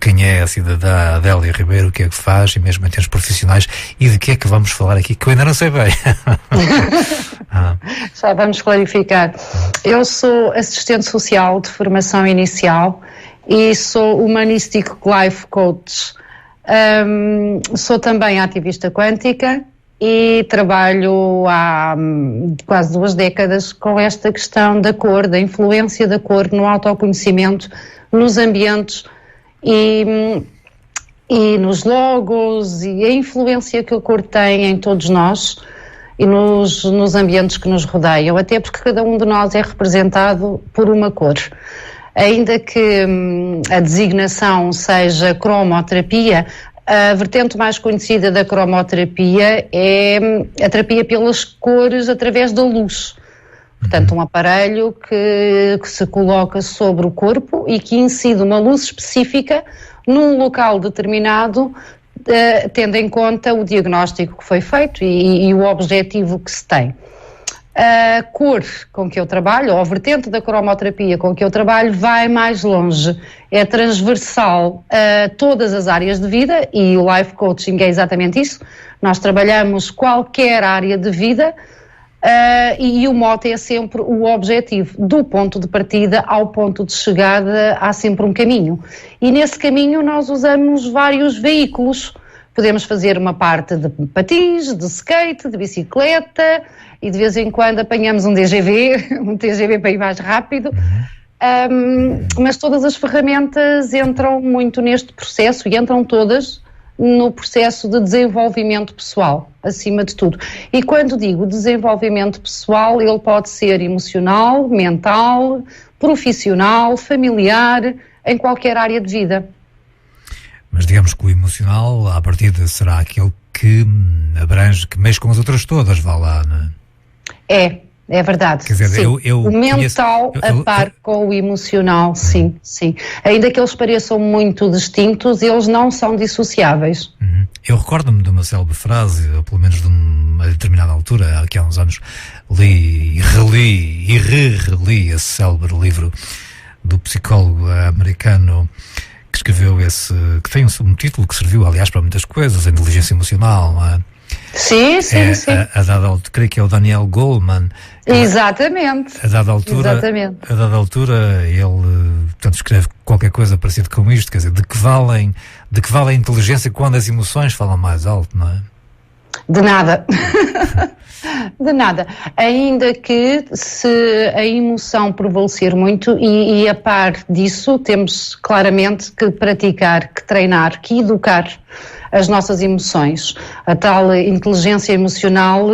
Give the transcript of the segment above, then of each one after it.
quem é a cidadã Adélia Ribeiro, o que é que faz, e mesmo em termos profissionais, e de que é que vamos falar aqui, que eu ainda não sei bem. Já vamos clarificar. Eu sou assistente social de formação inicial e sou Humanistic Life Coach. Sou também ativista quântica e trabalho há quase 2 décadas com esta questão da cor, da influência da cor no autoconhecimento, nos ambientes e nos logos, e a influência que a cor tem em todos nós e nos ambientes que nos rodeiam, até porque cada um de nós é representado por uma cor. Ainda que a designação seja cromoterapia, a vertente mais conhecida da cromoterapia é a terapia pelas cores através da luz. Portanto, um aparelho que se coloca sobre o corpo e que incide uma luz específica num local determinado, tendo em conta o diagnóstico que foi feito e o objetivo que se tem. A cor com que eu trabalho, ou a vertente da cromoterapia com que eu trabalho, vai mais longe, é transversal a todas as áreas de vida, e o Life Coaching é exatamente isso. Nós trabalhamos qualquer área de vida, e o mote é sempre o objetivo. Do ponto de partida ao ponto de chegada há sempre um caminho, e nesse caminho nós usamos vários veículos. Podemos fazer uma parte de patins, de skate, de bicicleta, e de vez em quando apanhamos um TGV para ir mais rápido, mas todas as ferramentas entram muito neste processo, e entram todas no processo de desenvolvimento pessoal, acima de tudo. E quando digo desenvolvimento pessoal, ele pode ser emocional, mental, profissional, familiar, em qualquer área de vida. Mas digamos que o emocional, à partida, será aquele que abrange, que mexe com as outras todas, vá lá, não é? É verdade. Quer dizer, o mental a par com o emocional, sim. Ainda que eles pareçam muito distintos, eles não são dissociáveis. Eu recordo-me de uma célebre frase, ou pelo menos de uma determinada altura, há uns anos, li e reli esse célebre livro do psicólogo americano que escreveu que tem um título que serviu, aliás, para muitas coisas, a inteligência emocional, não é? Sim. Creio que é o Daniel Goleman. Exatamente. A dada altura ele, portanto, escreve qualquer coisa parecido com isto, quer dizer, de que vale a inteligência quando as emoções falam mais alto, não é? De nada. De nada. Ainda que se a emoção prevalecer muito, e a par disso temos claramente que praticar, que treinar, que educar as nossas emoções. A tal inteligência emocional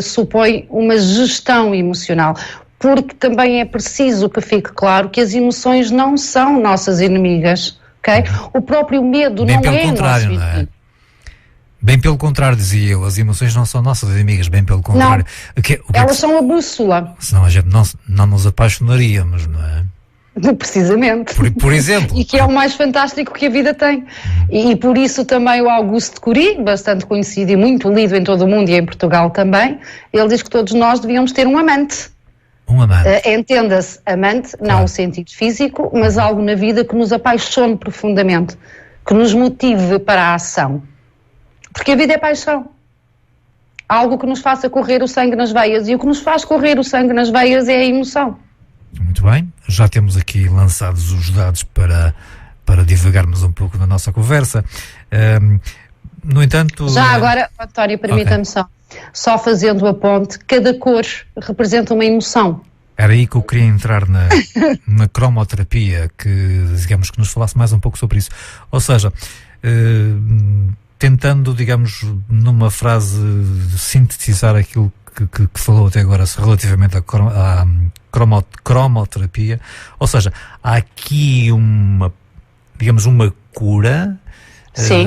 supõe uma gestão emocional, porque também é preciso que fique claro que as emoções não são nossas inimigas, ok? O próprio medo não é nosso inimigo. Bem pelo contrário, dizia eu, as emoções não são nossas inimigas, bem pelo contrário. Elas são a bússola. Senão a gente não nos apaixonaríamos, não é? Precisamente. Por exemplo. E que é o mais fantástico que a vida tem. E por isso também o Auguste Cury, bastante conhecido e muito lido em todo o mundo e em Portugal também, ele diz que todos nós devíamos ter um amante. Um amante. Entenda-se, amante, não o sentido físico, mas algo na vida que nos apaixone profundamente, que nos motive para a ação. Porque a vida é paixão. Algo que nos faça correr o sangue nas veias. E o que nos faz correr o sangue nas veias é a emoção. Muito bem. Já temos aqui lançados os dados para divagarmos um pouco na nossa conversa. No entanto... Já agora, António, permita-me só fazendo a ponte, cada cor representa uma emoção. Era aí que eu queria entrar na cromoterapia, que digamos que nos falasse mais um pouco sobre isso. Ou seja... tentando, digamos, numa frase, sintetizar aquilo que falou até agora relativamente à cromoterapia, ou seja, há aqui uma cura,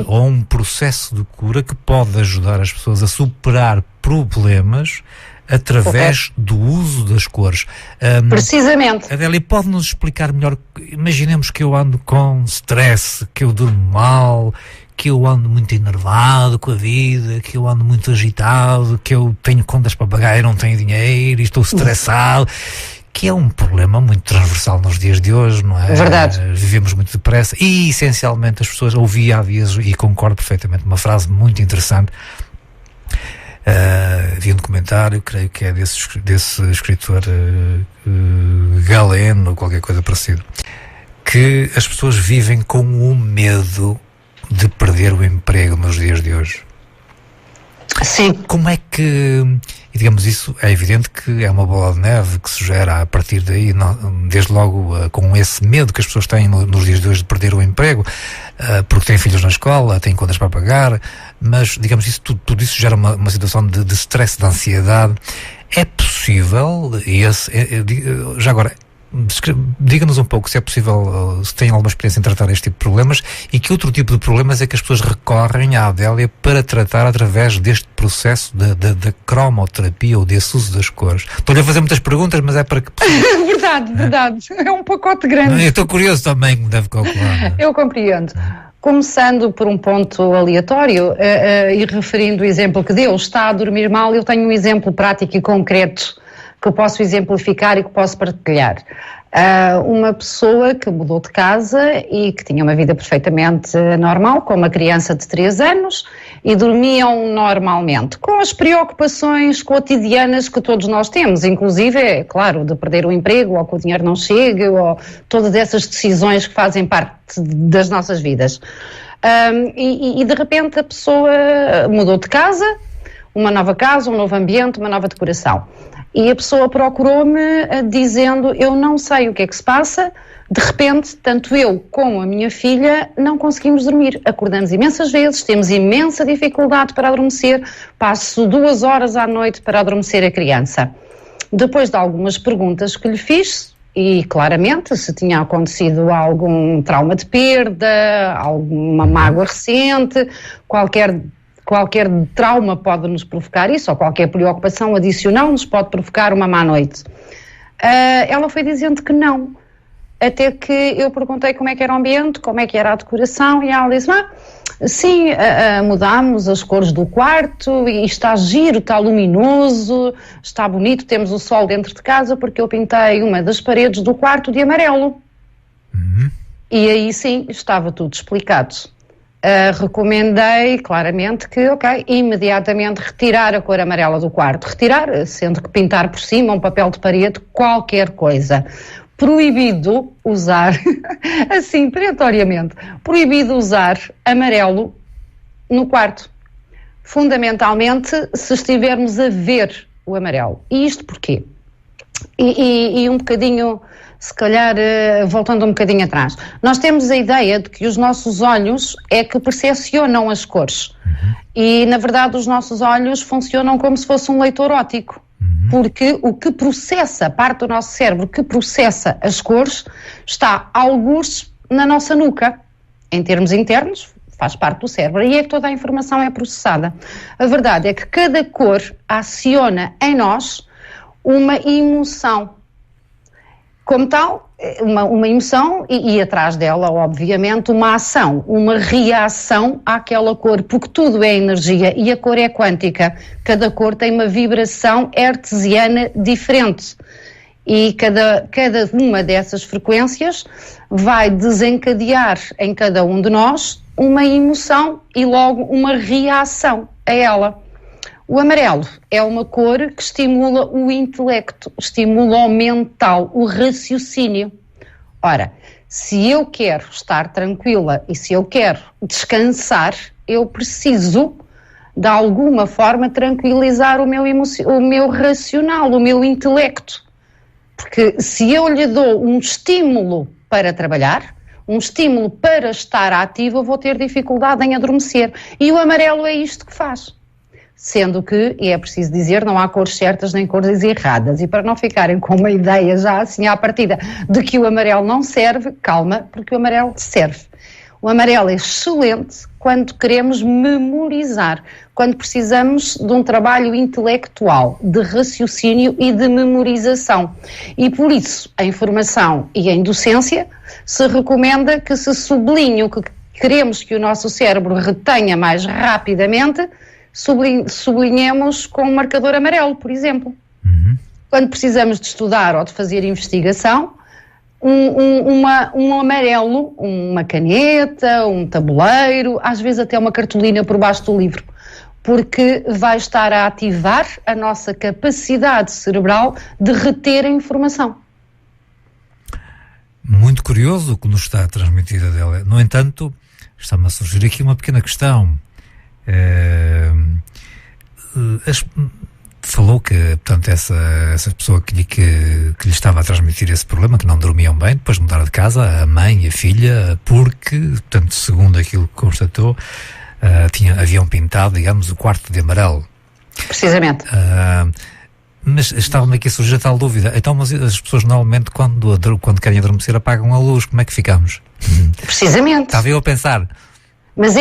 ou um processo de cura que pode ajudar as pessoas a superar problemas através do uso das cores. Precisamente. Adélia, pode-nos explicar melhor? Imaginemos que eu ando com stress, que eu durmo mal, que eu ando muito enervado com a vida, que eu ando muito agitado, que eu tenho contas para pagar e não tenho dinheiro e estou estressado. que é um problema muito transversal nos dias de hoje, não é? Verdade. Vivemos muito depressa e, essencialmente, as pessoas ouvi há dias, e concordo perfeitamente, uma frase muito interessante. Vi um documentário, creio que é desse escritor galeno ou qualquer coisa parecida, que as pessoas vivem com o medo de perder o emprego nos dias de hoje. Sim. Como é que, e digamos, isso é evidente que é uma bola de neve que se gera a partir daí, desde logo com esse medo que as pessoas têm nos dias de hoje de perder o emprego, porque têm filhos na escola, têm contas para pagar, mas, digamos, isso, tudo isso gera uma situação de stress, de ansiedade. É possível, já agora, diga-nos um pouco se é possível, se tem alguma experiência em tratar este tipo de problemas e que outro tipo de problemas é que as pessoas recorrem à Adélia para tratar através deste processo da cromoterapia ou desse uso das cores. Estou-lhe a fazer muitas perguntas, mas é para que... Verdade. É um pacote grande. Eu estou curioso também, como deve calcular. Eu compreendo. Começando por um ponto aleatório e referindo o exemplo que deu, está a dormir mal, eu tenho um exemplo prático e concreto que eu posso exemplificar e que posso partilhar. Uma pessoa que mudou de casa e que tinha uma vida perfeitamente normal, com uma criança de 3 anos, e dormiam normalmente, com as preocupações cotidianas que todos nós temos, inclusive, é claro, de perder o emprego, ou que o dinheiro não chegue, ou todas essas decisões que fazem parte das nossas vidas. E de repente a pessoa mudou de casa, uma nova casa, um novo ambiente, uma nova decoração. E a pessoa procurou-me dizendo, eu não sei o que é que se passa, de repente, tanto eu como a minha filha não conseguimos dormir. Acordamos imensas vezes, temos imensa dificuldade para adormecer, passo 2 horas à noite para adormecer a criança. Depois de algumas perguntas que lhe fiz, e claramente se tinha acontecido algum trauma de perda, alguma mágoa recente, qualquer trauma pode nos provocar isso, ou qualquer preocupação adicional nos pode provocar uma má noite. Ela foi dizendo que não, até que eu perguntei como é que era o ambiente, como é que era a decoração, e ela disse, sim, mudámos as cores do quarto, e está giro, está luminoso, está bonito, temos o sol dentro de casa, porque eu pintei uma das paredes do quarto de amarelo. E aí sim, estava tudo explicado. Recomendei claramente que, imediatamente retirar a cor amarela do quarto. Retirar, sendo que pintar por cima um papel de parede, qualquer coisa. Proibido usar, assim, perentoriamente, proibido usar amarelo no quarto. Fundamentalmente, se estivermos a ver o amarelo. E isto porquê? E um bocadinho, se calhar, voltando um bocadinho atrás, nós temos a ideia de que os nossos olhos é que percepcionam as cores. E, na verdade, os nossos olhos funcionam como se fosse um leitor óptico. Porque o que processa, a parte do nosso cérebro que processa as cores, está algures na nossa nuca. Em termos internos, faz parte do cérebro. E é que toda a informação é processada. A verdade é que cada cor aciona em nós uma emoção. Como tal, uma emoção e atrás dela, obviamente, uma ação, uma reação àquela cor, porque tudo é energia e a cor é quântica. Cada cor tem uma vibração hertziana diferente e cada uma dessas frequências vai desencadear em cada um de nós uma emoção e logo uma reação a ela. O amarelo é uma cor que estimula o intelecto, estimula o mental, o raciocínio. Ora, se eu quero estar tranquila e se eu quero descansar, eu preciso, de alguma forma, tranquilizar o meu racional, o meu intelecto. Porque se eu lhe dou um estímulo para trabalhar, um estímulo para estar ativo, eu vou ter dificuldade em adormecer. E o amarelo é isto que faz. Sendo que, e é preciso dizer, não há cores certas nem cores erradas. E para não ficarem com uma ideia já assim à partida de que o amarelo não serve, calma, porque o amarelo serve. O amarelo é excelente quando queremos memorizar, quando precisamos de um trabalho intelectual, de raciocínio e de memorização. E por isso, em formação e em docência, se recomenda que se sublinhe o que queremos que o nosso cérebro retenha mais rapidamente, sublinhemos com um marcador amarelo, por exemplo. quando precisamos de estudar ou de fazer investigação, um amarelo, uma caneta, um tabuleiro, às vezes até uma cartolina por baixo do livro, porque vai estar a ativar a nossa capacidade cerebral de reter a informação. Muito curioso o que nos está a transmitir, Adélia. No entanto, está-me a surgir aqui uma pequena questão. Falou que, portanto, essa pessoa que lhe estava a transmitir esse problema, que não dormiam bem, depois de mudar de casa, a mãe e a filha, porque, portanto, segundo aquilo que constatou, haviam pintado, digamos, o quarto de amarelo. Precisamente. Mas estava-me aqui a surgir a tal dúvida. Então, mas as pessoas normalmente, quando querem adormecer, apagam a luz. Como é que ficamos? Precisamente. Estava eu a pensar. Mas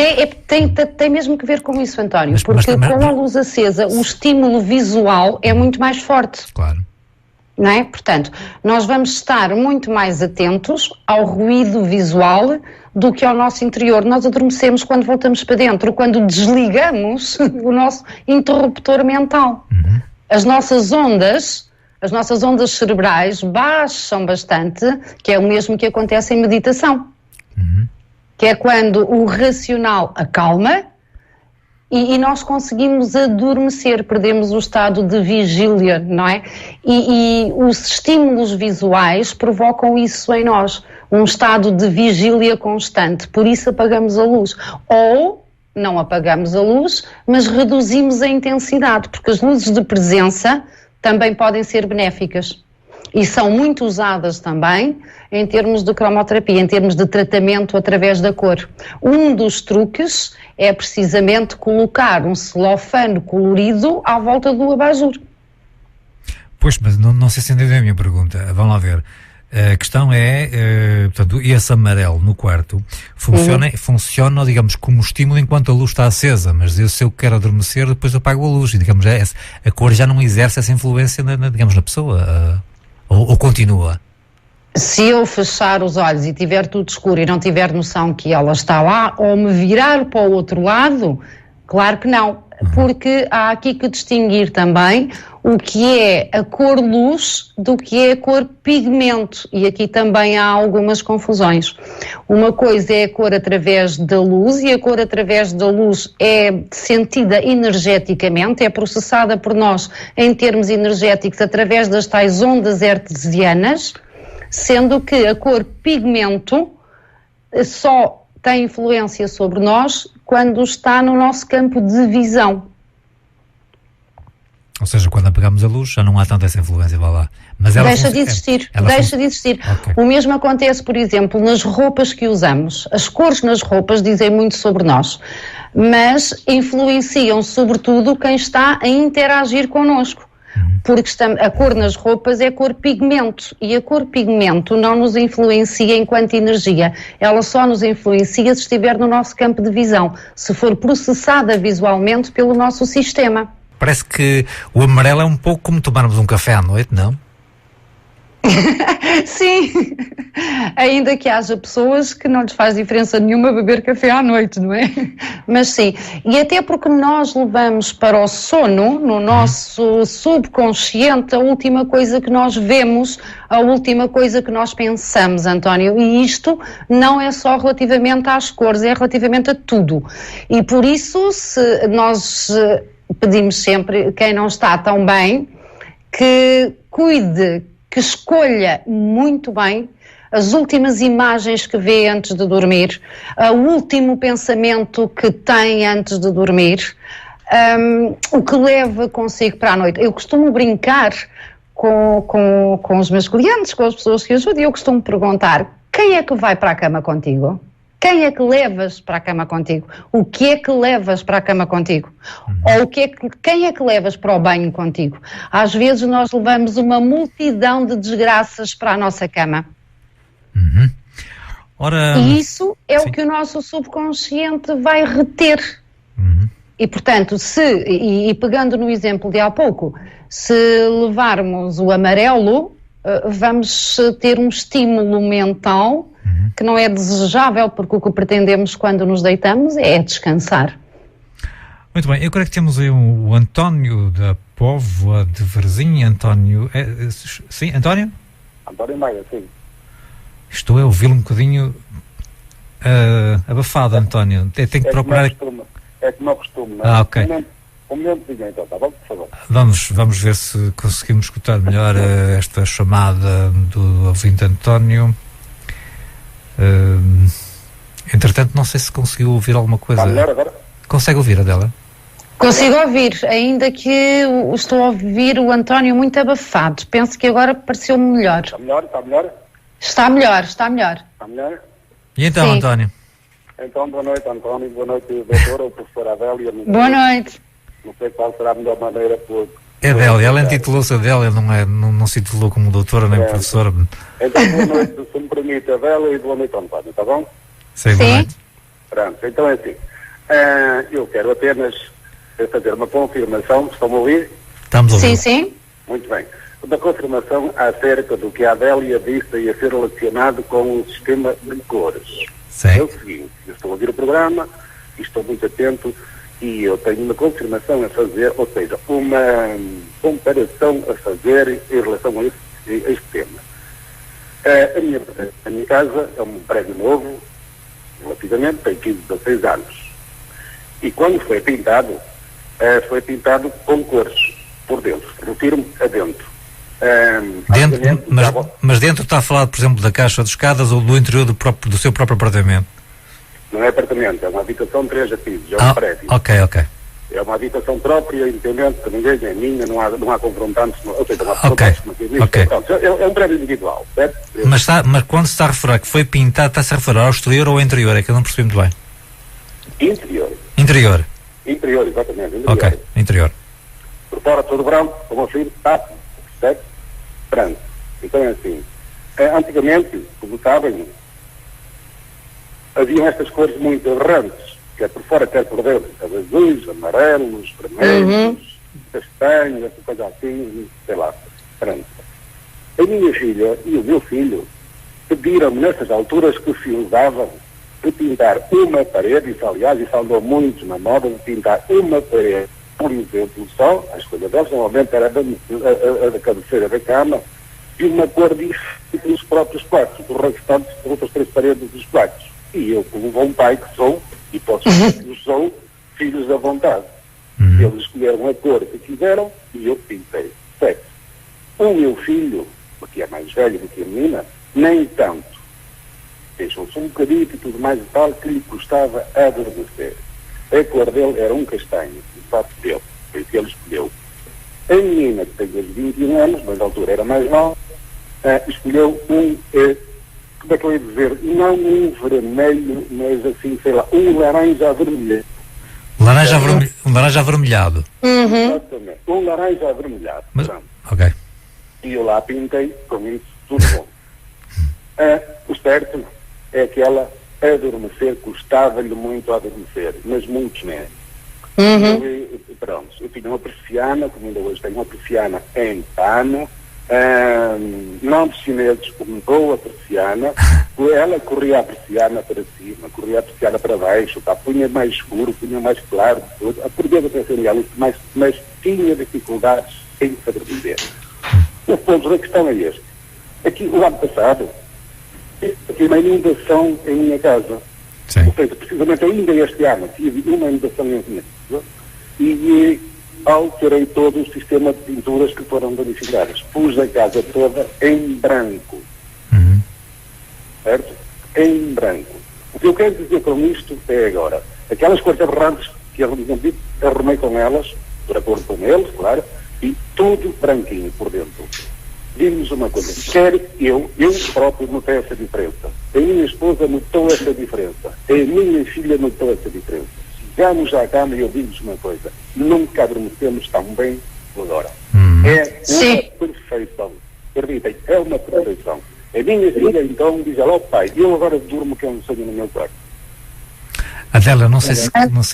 tem mesmo que ver com isso, António, porque com a luz acesa o estímulo visual é muito mais forte. Claro. Não é? Portanto, nós vamos estar muito mais atentos ao ruído visual do que ao nosso interior. Nós adormecemos quando voltamos para dentro, quando desligamos o nosso interruptor mental. Uhum. As nossas ondas cerebrais baixam bastante, que é o mesmo que acontece em meditação. Uhum. Que é quando o racional acalma e nós conseguimos adormecer, perdemos o estado de vigília, não é? E os estímulos visuais provocam isso em nós, um estado de vigília constante, por isso apagamos a luz. Ou não apagamos a luz, mas reduzimos a intensidade, porque as luzes de presença também podem ser benéficas. E são muito usadas também em termos de cromoterapia, em termos de tratamento através da cor. Um dos truques é precisamente colocar um celofane colorido à volta do abajur. Pois, mas não sei se entendeu a minha pergunta. Vamos lá ver. A questão é, portanto, esse amarelo no quarto funciona, digamos, como estímulo enquanto a luz está acesa, mas se eu quero adormecer, depois apago a luz. E, digamos, a cor já não exerce essa influência na pessoa. Ou continua? Se eu fechar os olhos e tiver tudo escuro e não tiver noção que ela está lá, ou me virar para o outro lado, claro que não. Porque há aqui que distinguir também o que é a cor luz do que é a cor pigmento. E aqui também há algumas confusões. Uma coisa é a cor através da luz, e a cor através da luz é sentida energeticamente, é processada por nós em termos energéticos através das tais ondas hertzianas, sendo que a cor pigmento só tem influência sobre nós quando está no nosso campo de visão. Ou seja, quando apagamos a luz já não há tanta essa influência, vá lá. Mas ela deixa de existir. Okay. O mesmo acontece, por exemplo, nas roupas que usamos. As cores nas roupas dizem muito sobre nós, mas influenciam sobretudo quem está a interagir connosco. Porque a cor nas roupas é cor pigmento, e a cor pigmento não nos influencia enquanto energia, ela só nos influencia se estiver no nosso campo de visão, se for processada visualmente pelo nosso sistema. Parece que o amarelo é um pouco como tomarmos um café à noite, não? Sim, ainda que haja pessoas que não lhes faz diferença nenhuma beber café à noite, não é? Mas sim, e até porque nós levamos para o sono, no nosso subconsciente, a última coisa que nós vemos, a última coisa que nós pensamos, António, e isto não é só relativamente às cores, é relativamente a tudo. E por isso, se nós pedimos sempre, quem não está tão bem, que cuide, que escolha muito bem as últimas imagens que vê antes de dormir, o último pensamento que tem antes de dormir, o que leva consigo para a noite. Eu costumo brincar com os meus clientes, com as pessoas que ajudam, e eu costumo perguntar: quem é que vai para a cama contigo? Quem é que levas para a cama contigo? O que é que levas para a cama contigo? Ou quem é que levas para o banho contigo? Às vezes nós levamos uma multidão de desgraças para a nossa cama. E isso é o que o nosso subconsciente vai reter. E, portanto, e pegando no exemplo de há pouco, se levarmos o amarelo, vamos ter um estímulo mental que não é desejável, porque o que pretendemos quando nos deitamos é descansar. Muito bem, eu creio que temos aí o António da Póvoa de Varzim. António, sim, António? António Maia, sim. Estou a ouvi-lo um bocadinho abafado, António. Tem que procurar... É como eu costumo, não é? Ok. Um momento, então, tá bom, por favor. Vamos ver se conseguimos escutar melhor esta chamada do ouvinte António. Entretanto, não sei se conseguiu ouvir alguma coisa. Está melhor agora? Consegue ouvir, Adela? Consigo ouvir, ainda que estou a ouvir o António muito abafado. Penso que agora pareceu-me melhor. Está melhor? Está melhor? Está melhor, está melhor. Está melhor? E então, Sim. António? Então, boa noite, António. Boa noite, doutora, ou professora Adélia. Boa noite. Não sei qual será a melhor maneira por... É Adélia, ela intitulou-se Adélia, não se intitulou como doutora nem professora. Então, boa noite, se me permite, Adélia, e boa noite, António, está bom? Sim, boa noite. Pronto, então é assim. Eu quero apenas fazer uma confirmação. Estão a ouvir? Estamos a ouvir. Sim, sim. Muito bem. Uma confirmação acerca do que a Adélia disse e a ser relacionado com o sistema de cores. Sim. É o seguinte, eu estou a ouvir o programa e estou muito atento e eu tenho uma confirmação a fazer, ou seja, uma comparação a fazer em relação a este tema. A minha casa é um prédio novo, relativamente, tem 15, 16 anos. E quando foi pintado com cores por dentro. Refiro-me a dentro. Mas dentro está a falar, por exemplo, da caixa de escadas ou do interior do seu próprio apartamento? Não é apartamento, é uma habitação de 3 pisos, é um prédio. Ok. É uma habitação própria, independente, que ninguém é minha, não há confrontantes, ou seja, não há confrontantes. Ok. É um prédio individual, certo? Mas quando se está a referir que foi pintado, está-se a referir ao exterior ou ao interior? É que eu não percebi muito bem. Interior, exatamente. Interior. Ok, interior. Por fora todo branco, como assim, certo? Branco. Então é assim. Antigamente, como sabem, haviam estas cores muito errantes, quer por fora, quer por dentro. Azuis, amarelos, vermelhos, castanhos, essa coisa assim, sei lá. Pronto. A minha filha e o meu filho pediram-me nessas alturas que se usavam de pintar uma parede, isso andou muito na moda, de pintar uma parede, por exemplo, só, a escolha deles normalmente era a da cabeceira da cama, e uma cor diferente nos próprios quartos, do restante das outras 3 paredes dos quartos. E eu, como bom pai que sou, e posso dizer que sou, filhos à vontade. Eles escolheram a cor que quiseram e eu pintei. Certo. O meu filho, que é mais velho do que a menina, nem tanto. Deixou-se um bocadinho e tudo mais e tal, que lhe custava adormecer. A cor dele era um castanho, de facto dele, foi o que ele escolheu. A menina, que tem 21 anos, mas na altura era mais nova, escolheu como é que eu ia dizer, não um vermelho, mas assim, sei lá, um laranja avermelhado. Laranja avermelhado. Exatamente, um laranja avermelhado. Ok. E eu lá pintei com isso, tudo bom. O certo é que ela adormecer, custava-lhe muito a adormecer, mas muito menos. Pronto, eu tinha uma persiana, como ainda hoje tenho uma persiana em pano, não de chineses, como dou a persiana, ela corria a persiana para cima, corria a persiana para baixo, punha mais escuro, punha mais claro, por vezes até seria ali, mas tinha dificuldades em saber viver. O ponto da questão é este. Aqui, o ano passado, tive uma inundação em minha casa. Sim. Ou seja, precisamente ainda este ano, tive uma inundação em minha casa e alterei todo o sistema de pinturas que foram danificadas. Pus a casa toda em branco. Certo? Em branco. O que eu quero dizer com isto é agora, aquelas cores aberrantes que arrumei com elas, de acordo com eles, claro, e tudo branquinho por dentro. Digo-nos uma coisa, quer eu próprio notei essa diferença. A minha esposa notou essa diferença. A minha filha notou essa diferença. Chegamos à cama e eu digo-nos uma coisa, nunca adormecemos tão bem como agora. É uma perfeição. Acreditem, é uma perfeição. A minha filha então diz, ó pai, eu agora durmo que é um sonho no meu quarto. Adela, não sei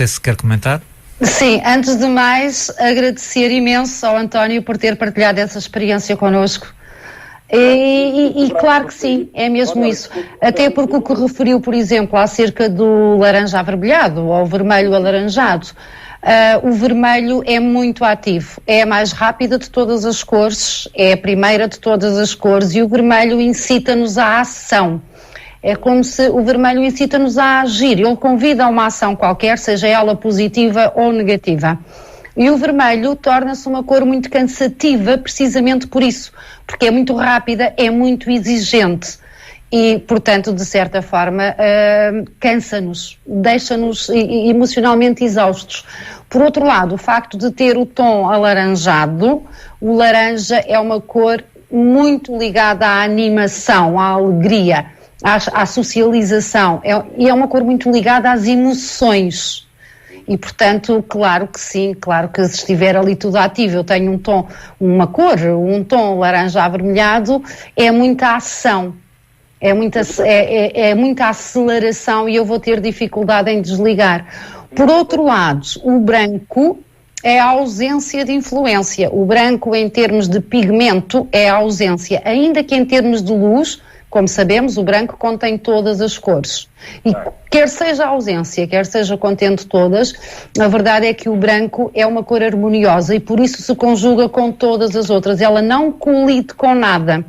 se quer comentar. Sim, antes de mais, agradecer imenso ao António por ter partilhado essa experiência connosco. E claro que sim, é mesmo isso. Até porque o que referiu, por exemplo, acerca do laranja avermelhado ou vermelho alaranjado, o vermelho é muito ativo, é a mais rápida de todas as cores, é a primeira de todas as cores, e o vermelho incita-nos à ação. É como se o vermelho incita-nos a agir, ele convida a uma ação qualquer, seja ela positiva ou negativa. E o vermelho torna-se uma cor muito cansativa precisamente por isso, porque é muito rápida, é muito exigente e, portanto, de certa forma, cansa-nos, deixa-nos emocionalmente exaustos. Por outro lado, o facto de ter o tom alaranjado, o laranja é uma cor muito ligada à animação, à alegria, à socialização, e é uma cor muito ligada às emoções. E, portanto, claro que sim, claro que se estiver ali tudo ativo, eu tenho um tom laranja avermelhado, é muita ação, é muita aceleração e eu vou ter dificuldade em desligar. Por outro lado, o branco é a ausência de influência. O branco, em termos de pigmento, é a ausência, ainda que em termos de luz, como sabemos, o branco contém todas as cores. E quer seja a ausência, quer seja contendo todas, a verdade é que o branco é uma cor harmoniosa e por isso se conjuga com todas as outras. Ela não colide com nada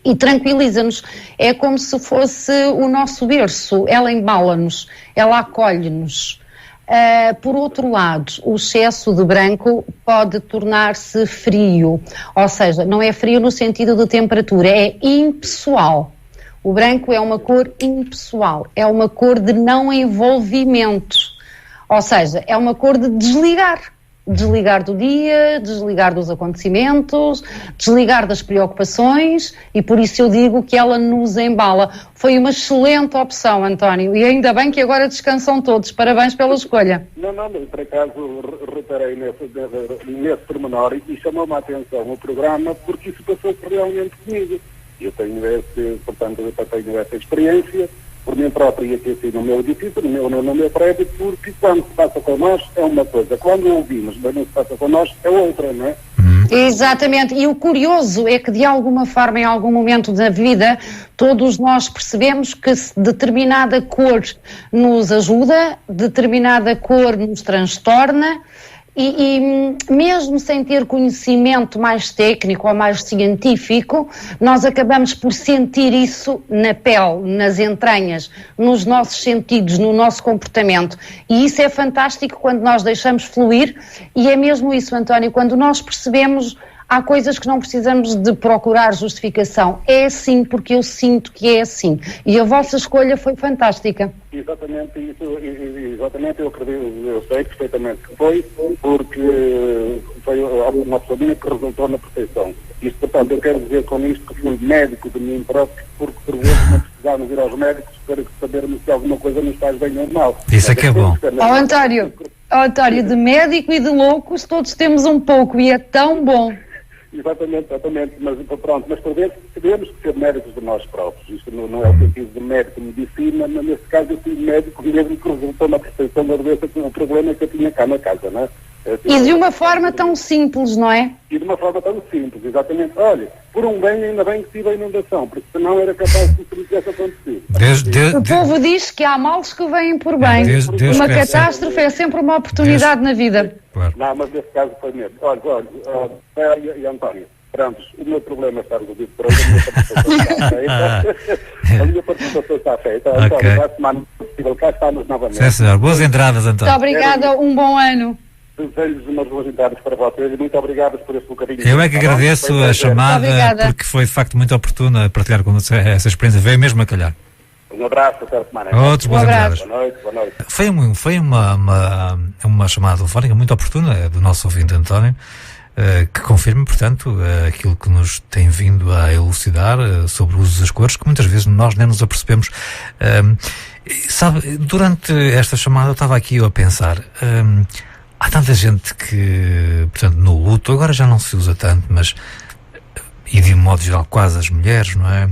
e tranquiliza-nos. É como se fosse o nosso berço. Ela embala-nos, ela acolhe-nos. Por outro lado, o excesso de branco pode tornar-se frio, ou seja, não é frio no sentido de temperatura, é impessoal. O branco é uma cor impessoal, é uma cor de não envolvimento, ou seja, é uma cor de desligar. Desligar do dia, desligar dos acontecimentos, desligar das preocupações e por isso eu digo que ela nos embala. Foi uma excelente opção, António, e ainda bem que agora descansam todos. Parabéns pela escolha. Não, por acaso reparei nesse pormenor e chamou-me a atenção o programa porque isso passou realmente comigo. Eu tenho essa experiência por mim próprio e aqui assim no meu edifício, no meu prédio, porque quando se passa com nós é uma coisa, quando ouvimos, mas não se passa com nós é outra, não é? Exatamente, e o curioso é que de alguma forma, em algum momento da vida, todos nós percebemos que determinada cor nos ajuda, determinada cor nos transtorna, e mesmo sem ter conhecimento mais técnico ou mais científico, nós acabamos por sentir isso na pele, nas entranhas, nos nossos sentidos, no nosso comportamento. E isso é fantástico quando nós deixamos fluir, e é mesmo isso, António, quando nós percebemos, há coisas que não precisamos de procurar justificação. É assim porque eu sinto que é assim. E a vossa escolha foi fantástica. Exatamente isso, exatamente, eu acredito, eu sei perfeitamente que foi, porque foi uma pessoa minha que resultou na perfeição. Isto, portanto, eu quero dizer com isto que fui médico de mim próprio, porque por vezes não precisamos ir aos médicos para sabermos se alguma coisa nos faz bem ou mal. Isso é que é bom. António, de médico e de loucos todos temos um pouco e é tão bom. Exatamente, mas pronto, mas por vezes temos que ser médicos de nós próprios. Isto não é o sentido de médico de medicina, mas nesse caso eu fui médico mesmo que resultou na perfeição da doença, o problema que eu tinha cá na casa, não é? E de uma forma tão simples, não é? E de uma forma tão simples, exatamente. Olha, por um bem, ainda bem que tive a inundação, porque senão era capaz de isso tivesse acontecido. O povo diz que há males que vêm por bem. Uma catástrofe é sempre uma oportunidade na vida. Claro. Não, mas nesse caso foi mesmo. Olha, e António, pronto, o meu problema está resolvido por hoje, a minha participação está feita. António, para a semana possível, cá estamos novamente. Sim, senhor. Boas entradas, António. Muito obrigada, um bom ano. Desejo-lhes umas boas entradas para vocês e muito obrigado por este bocadinho. Eu é que agradeço a chamada, porque foi de facto muito oportuna partilhar com você essa experiência, veio mesmo a calhar. Um abraço, até a semana. Outros boas entradas. Boa noite. Foi uma chamada telefónica muito oportuna do nosso ouvinte António, que confirma, portanto, aquilo que nos tem vindo a elucidar sobre o uso das cores, que muitas vezes nós nem nos apercebemos. Sabe, durante esta chamada eu estava aqui a pensar, há tanta gente que, portanto, no luto, agora já não se usa tanto, mas, e de um modo geral quase as mulheres, não é?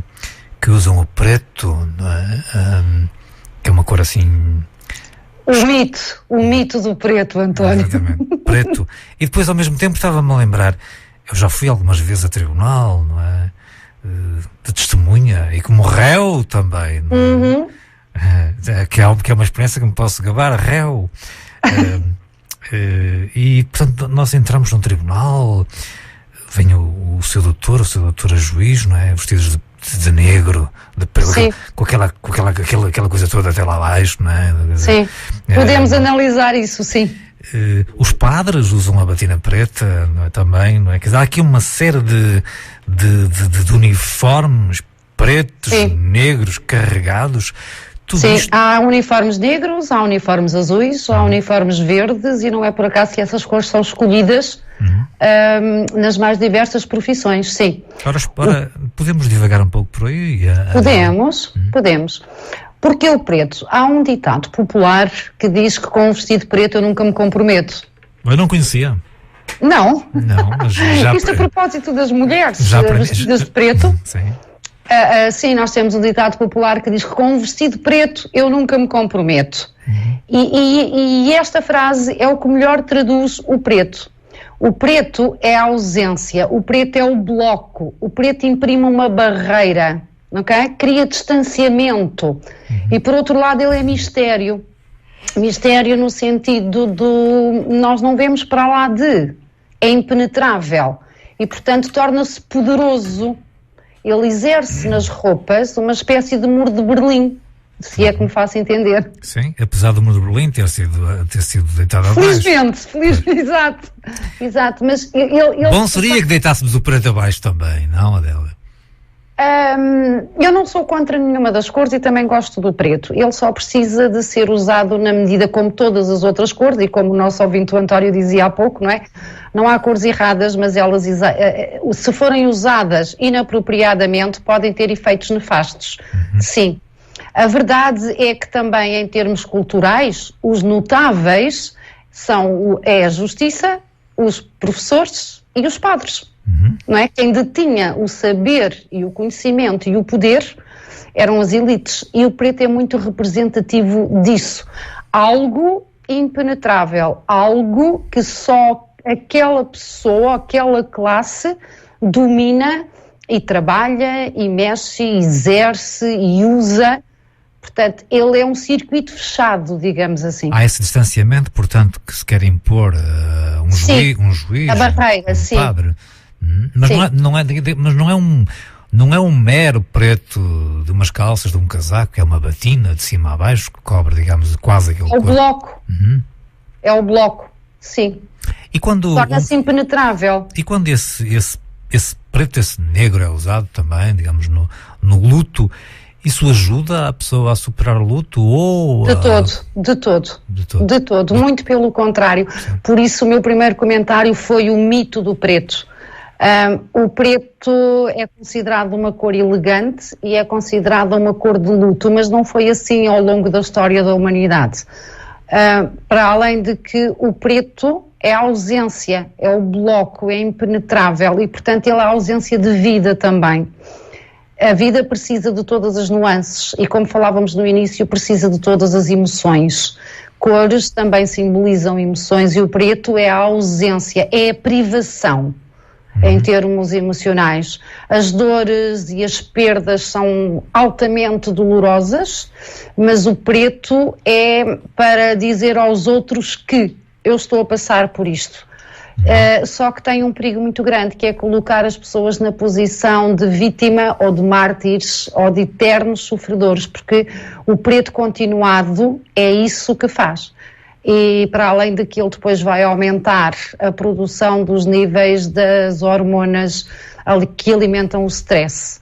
Que usam o preto, não é? Que é uma cor assim... O mito do preto, António. Exatamente, preto. E depois, ao mesmo tempo, estava-me a lembrar, eu já fui algumas vezes a tribunal, não é? de testemunha e como réu também, não é? Que é uma experiência que me posso gabar, réu. E, portanto, nós entramos num tribunal, vem o seu doutor a juiz, não é? Vestidos de negro, com aquela coisa toda até lá abaixo, não é? Sim, podemos analisar isso, sim. Os padres usam a batina preta, não é? Também, não é? Quer dizer, há aqui uma série de uniformes pretos, negros, carregados. Sim, há uniformes negros, há uniformes azuis, há uniformes verdes, e não é por acaso que essas cores são escolhidas nas mais diversas profissões, sim. Ora, podemos divagar um pouco por aí? Podemos. Porque o preto? Há um ditado popular que diz que com um vestido preto eu nunca me comprometo. Eu não conhecia. Não, mas já... Isto a propósito das mulheres vestidas de preto. Sim. Sim, nós temos um ditado popular que diz que com um vestido preto eu nunca me comprometo. E esta frase é o que melhor traduz o preto. O preto é a ausência, o preto é o bloco, o preto imprime uma barreira, ok? Cria distanciamento. E por outro lado ele é mistério. Mistério no sentido nós não vemos para lá é impenetrável e portanto torna-se poderoso. Ele exerce nas roupas uma espécie de muro de Berlim, se é que me faço entender. Sim, apesar do muro de Berlim ter sido deitado abaixo. Felizmente, exato, mas ele bom seria que deitássemos o preto abaixo também, não, Adélia? Eu não sou contra nenhuma das cores e também gosto do preto. Ele só precisa de ser usado na medida como todas as outras cores, e como o nosso ouvinte o António dizia há pouco, não é? Não há cores erradas, mas elas, se forem usadas inapropriadamente, podem ter efeitos nefastos. Sim. A verdade é que também em termos culturais, os notáveis são a justiça, os professores e os padres. Não é? Quem detinha o saber e o conhecimento e o poder eram as elites, e o preto é muito representativo disso. Algo impenetrável, algo que só aquela pessoa, aquela classe domina e trabalha e mexe e exerce e usa. Portanto, ele é um circuito fechado, digamos assim. Há esse distanciamento, portanto, que se quer impor um juiz, a barreira, um padre. Mas não é um mero preto de umas calças, de um casaco, é uma batina de cima a baixo que cobre, digamos, quase aquele corpo. Bloco. É o bloco, sim. E quando torna-se impenetrável. E quando esse preto, esse negro é usado também, digamos, no luto, isso ajuda a pessoa a superar o luto? De todo. Muito pelo contrário. Sim. Por isso o meu primeiro comentário foi o mito do preto. O preto é considerado uma cor elegante e é considerado uma cor de luto, mas não foi assim ao longo da história da humanidade. Para além de que o preto é a ausência, é o bloco, é impenetrável e, portanto, ele é a ausência de vida também. A vida precisa de todas as nuances e, como falávamos no início, precisa de todas as emoções. Cores também simbolizam emoções e o preto é a ausência, é a privação. Em termos emocionais. As dores e as perdas são altamente dolorosas, mas o preto é para dizer aos outros que eu estou a passar por isto. Só que tem um perigo muito grande, que é colocar as pessoas na posição de vítima ou de mártires ou de eternos sofredores, porque o preto continuado é isso que faz. E para além de que ele depois vai aumentar a produção dos níveis das hormonas que alimentam o stress.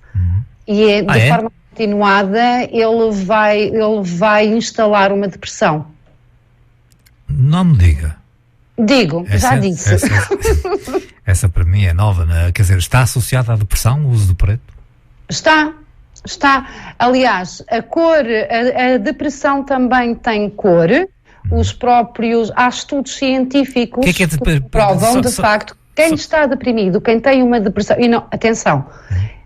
E de forma continuada ele vai instalar uma depressão. Não me diga. Digo, já disse. Essa para mim é nova, né? Quer dizer, está associada à depressão o uso do preto? Está. Aliás, a depressão também tem cor. Há estudos científicos que provam, de facto, quem está deprimido, quem tem uma depressão, e não, atenção,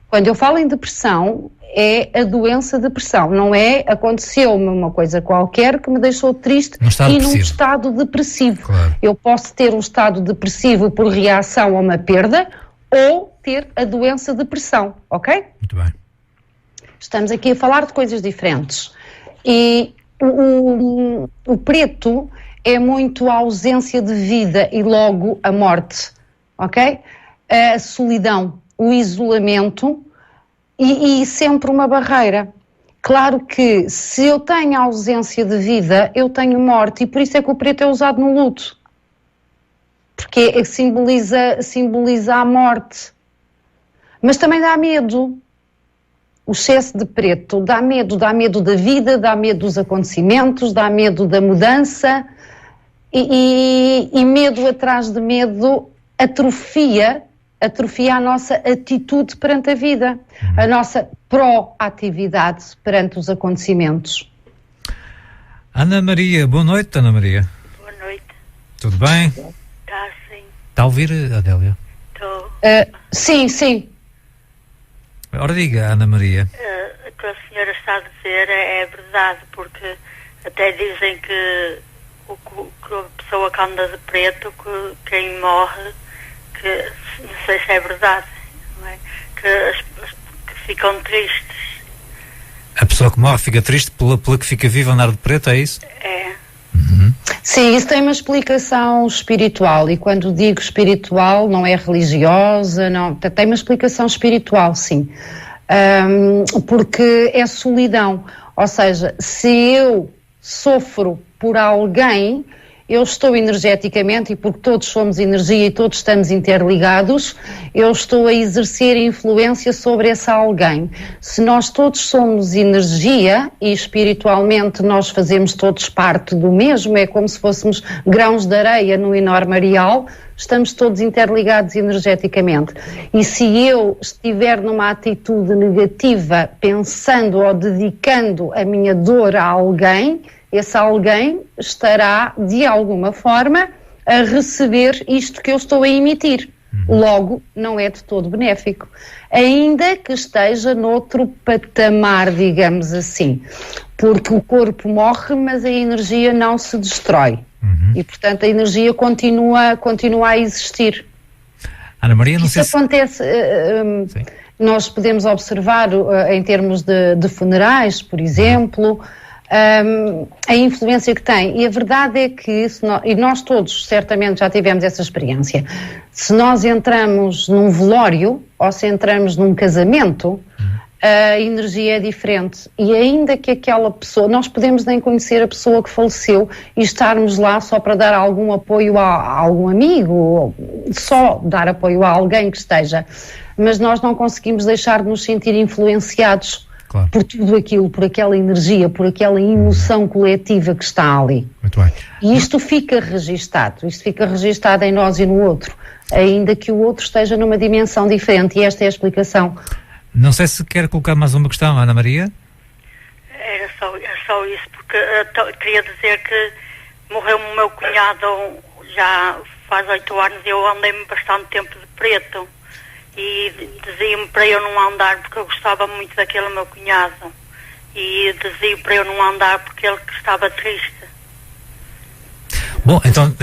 quando eu falo em depressão, é a doença depressão, não é aconteceu-me uma coisa qualquer que me deixou triste e num estado depressivo. Claro. Eu posso ter um estado depressivo por reação a uma perda, ou ter a doença de pressão, ok? Muito bem. Estamos aqui a falar de coisas diferentes. E o preto é muito a ausência de vida e logo a morte, ok? A solidão, o isolamento e sempre uma barreira. Claro que se eu tenho ausência de vida, eu tenho morte, e por isso é que o preto é usado no luto. Porque simboliza a morte. Mas também dá medo. O excesso de preto dá medo da vida, dá medo dos acontecimentos, dá medo da mudança, e medo atrás de medo atrofia a nossa atitude perante a vida, a nossa proatividade perante os acontecimentos. Ana Maria, boa noite, Ana Maria. Boa noite. Tudo bem? Está sim. Está a ouvir, Adélia? Estou. Sim. Ora diga, Ana Maria. O que a senhora está a dizer é verdade, porque até dizem que a pessoa que anda de preto, que quem morre, que não sei se é verdade, não é? Que ficam tristes. A pessoa que morre fica triste pela que fica viva andar de preto, é isso? É. Sim, isso tem uma explicação espiritual, e quando digo espiritual não é religiosa, não, tem uma explicação espiritual, sim. Porque é solidão, ou seja, se eu sofro por alguém, eu estou energeticamente, e porque todos somos energia e todos estamos interligados, eu estou a exercer influência sobre esse alguém. Se nós todos somos energia e espiritualmente nós fazemos todos parte do mesmo, é como se fôssemos grãos de areia no enorme areal, estamos todos interligados energeticamente. E se eu estiver numa atitude negativa, pensando ou dedicando a minha dor a alguém, esse alguém estará, de alguma forma, a receber isto que eu estou a emitir. Logo, não é de todo benéfico. Ainda que esteja noutro patamar, digamos assim. Porque o corpo morre, mas a energia não se destrói. E, portanto, a energia continua a existir. Ana Maria, não sei se... acontece... nós podemos observar, em termos de funerais, por exemplo... a influência que tem, e a verdade é que e nós todos certamente já tivemos essa experiência, se nós entramos num velório ou se entramos num casamento, a energia é diferente, e ainda que aquela pessoa, nós podemos nem conhecer a pessoa que faleceu e estarmos lá só para dar algum apoio a algum amigo, ou só dar apoio a alguém que esteja, mas nós não conseguimos deixar de nos sentir influenciados. Claro. Por tudo aquilo, por aquela energia, por aquela emoção coletiva que está ali. Muito bem. E isto fica registado em nós e no outro, ainda que o outro esteja numa dimensão diferente, e esta é a explicação. Não sei se quer colocar mais uma questão, Ana Maria? Era só isso, porque queria dizer que morreu o meu cunhado já faz 8 anos, e eu andei-me bastante tempo de preto. E diziam-me para eu não andar porque eu gostava muito daquele meu cunhado, e diziam para eu não andar porque ele estava triste. Bom, então,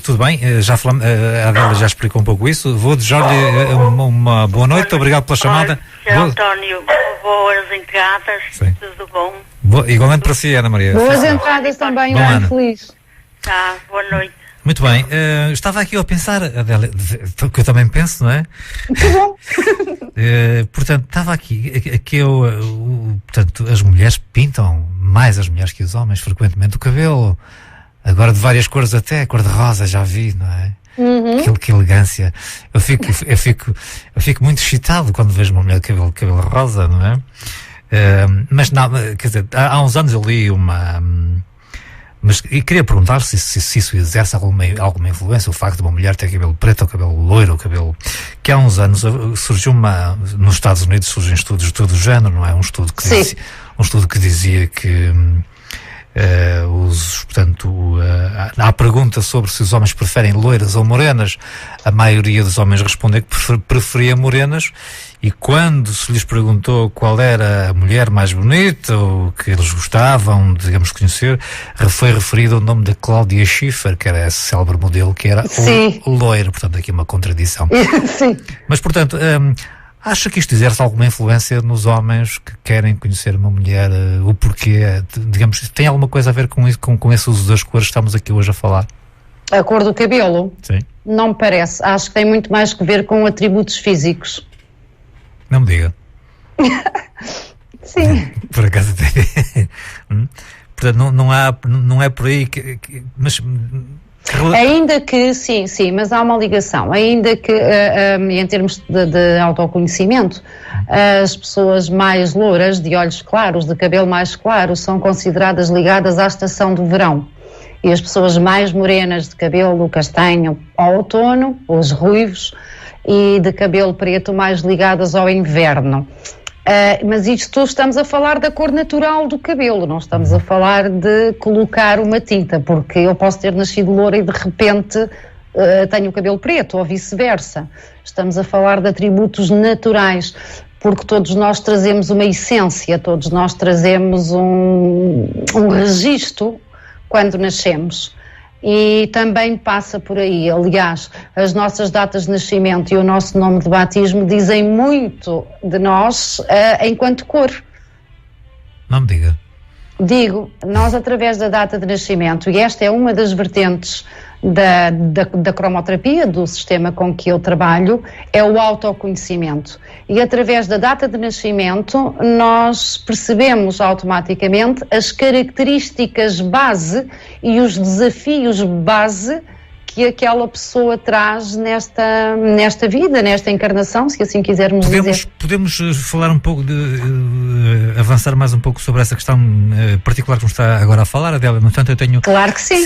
tudo bem, já falamos, a Adélia já explicou um pouco isso. Vou desejar-lhe uma boa noite, obrigado pela chamada. António, boas entradas, sim. Tudo bom. Igualmente para si, Ana Maria. Boas entradas também, um ano feliz. Tá, boa noite. Muito bem, estava aqui a pensar, Adélia, que eu também penso, não é? Muito bom. Portanto, estava aqui, portanto, as mulheres pintam, mais as mulheres que os homens, frequentemente o cabelo, agora de várias cores até, cor de rosa, já vi, não é? Que elegância. Eu fico muito excitado quando vejo uma mulher de cabelo rosa, não é? Mas não, quer dizer, há uns anos eu li e queria perguntar se isso exerce alguma influência, o facto de uma mulher ter cabelo preto ou cabelo loiro, ou cabelo... Que há uns anos surgiu nos Estados Unidos surgem estudos de todo o género, não é? Um estudo que dizia que à pergunta sobre se os homens preferem loiras ou morenas, a maioria dos homens respondeu que preferia morenas, e quando se lhes perguntou qual era a mulher mais bonita ou que eles gostavam, digamos, conhecer, foi referido o nome da Claudia Schiffer, que era esse célebre modelo que era loira, portanto aqui uma contradição. Sim. Mas, portanto, acha que isto exerce alguma influência nos homens que querem conhecer uma mulher, o porquê, digamos, tem alguma coisa a ver com isso, com esse uso das cores que estamos aqui hoje a falar? A cor do cabelo? Sim. Não me parece, acho que tem muito mais que ver com atributos físicos. Não me diga. Sim. Por acaso tem. Portanto, não é por aí mas... Ainda que, sim, mas há uma ligação. Ainda que, em termos de autoconhecimento, as pessoas mais louras, de olhos claros, de cabelo mais claro, são consideradas ligadas à estação do verão. E as pessoas mais morenas, de cabelo castanho, ao outono, os ruivos, e de cabelo preto, mais ligadas ao inverno. Mas isto estamos a falar da cor natural do cabelo, não estamos a falar de colocar uma tinta, porque eu posso ter nascido loura e de repente tenho o cabelo preto, ou vice-versa. Estamos a falar de atributos naturais, porque todos nós trazemos uma essência, todos nós trazemos um registro quando nascemos. E também passa por aí. Aliás, as nossas datas de nascimento e o nosso nome de batismo dizem muito de nós enquanto cor. Não me diga. Digo, nós através da data de nascimento, e esta é uma das vertentes da cromoterapia, do sistema com que eu trabalho, é o autoconhecimento. E através da data de nascimento nós percebemos automaticamente as características base e os desafios base que aquela pessoa traz nesta vida, nesta encarnação, se assim quisermos dizer. Podemos falar um pouco, avançar mais um pouco sobre essa questão particular que nos está agora a falar, Adélia? No entanto, eu tenho... Claro que sim,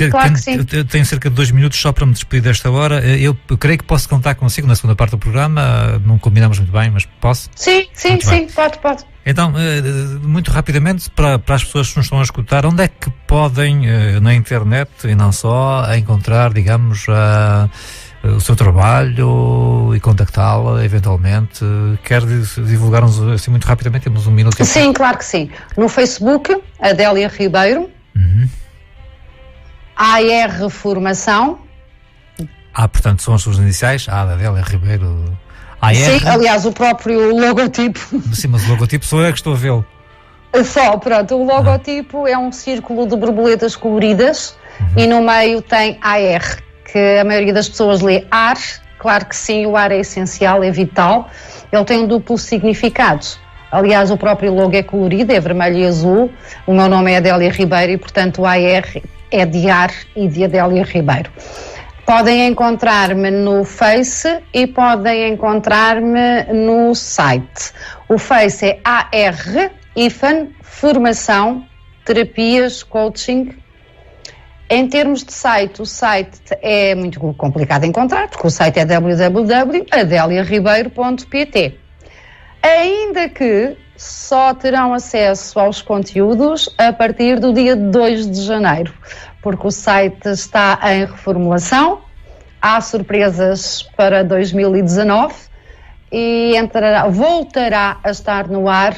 Eu tenho cerca de 2 minutos só para me despedir desta hora. Eu creio que posso contar consigo na segunda parte do programa, não combinamos muito bem, mas posso? Sim, pode. Então, muito rapidamente, para as pessoas que nos estão a escutar, onde é que podem, na internet e não só, encontrar, digamos, o seu trabalho e contactá-la, eventualmente? Quer divulgar-nos assim muito rapidamente? Temos 1 minuto. Sim, claro que sim. No Facebook, Adélia Ribeiro. AR Formação. Portanto, são as suas iniciais? Adélia Ribeiro... Sim, aliás, o próprio logotipo. Sim, mas o logotipo sou eu que estou a vê-lo. Pronto, o logotipo é um círculo de borboletas coloridas e no meio tem AR, que a maioria das pessoas lê ar. Claro que sim, o ar é essencial, é vital. Ele tem um duplo significado. Aliás, o próprio logo é colorido, é vermelho e azul. O meu nome é Adélia Ribeiro e, portanto, o AR é de ar e de Adélia Ribeiro. Podem encontrar-me no Face e podem encontrar-me no site. O Face é AR-Formação, Terapias, Coaching. Em termos de site, o site é muito complicado de encontrar, porque o site é www.adeliaribeiro.pt. Ainda que só terão acesso aos conteúdos a partir do dia 2 de janeiro. Porque o site está em reformulação, há surpresas para 2019 e voltará a estar no ar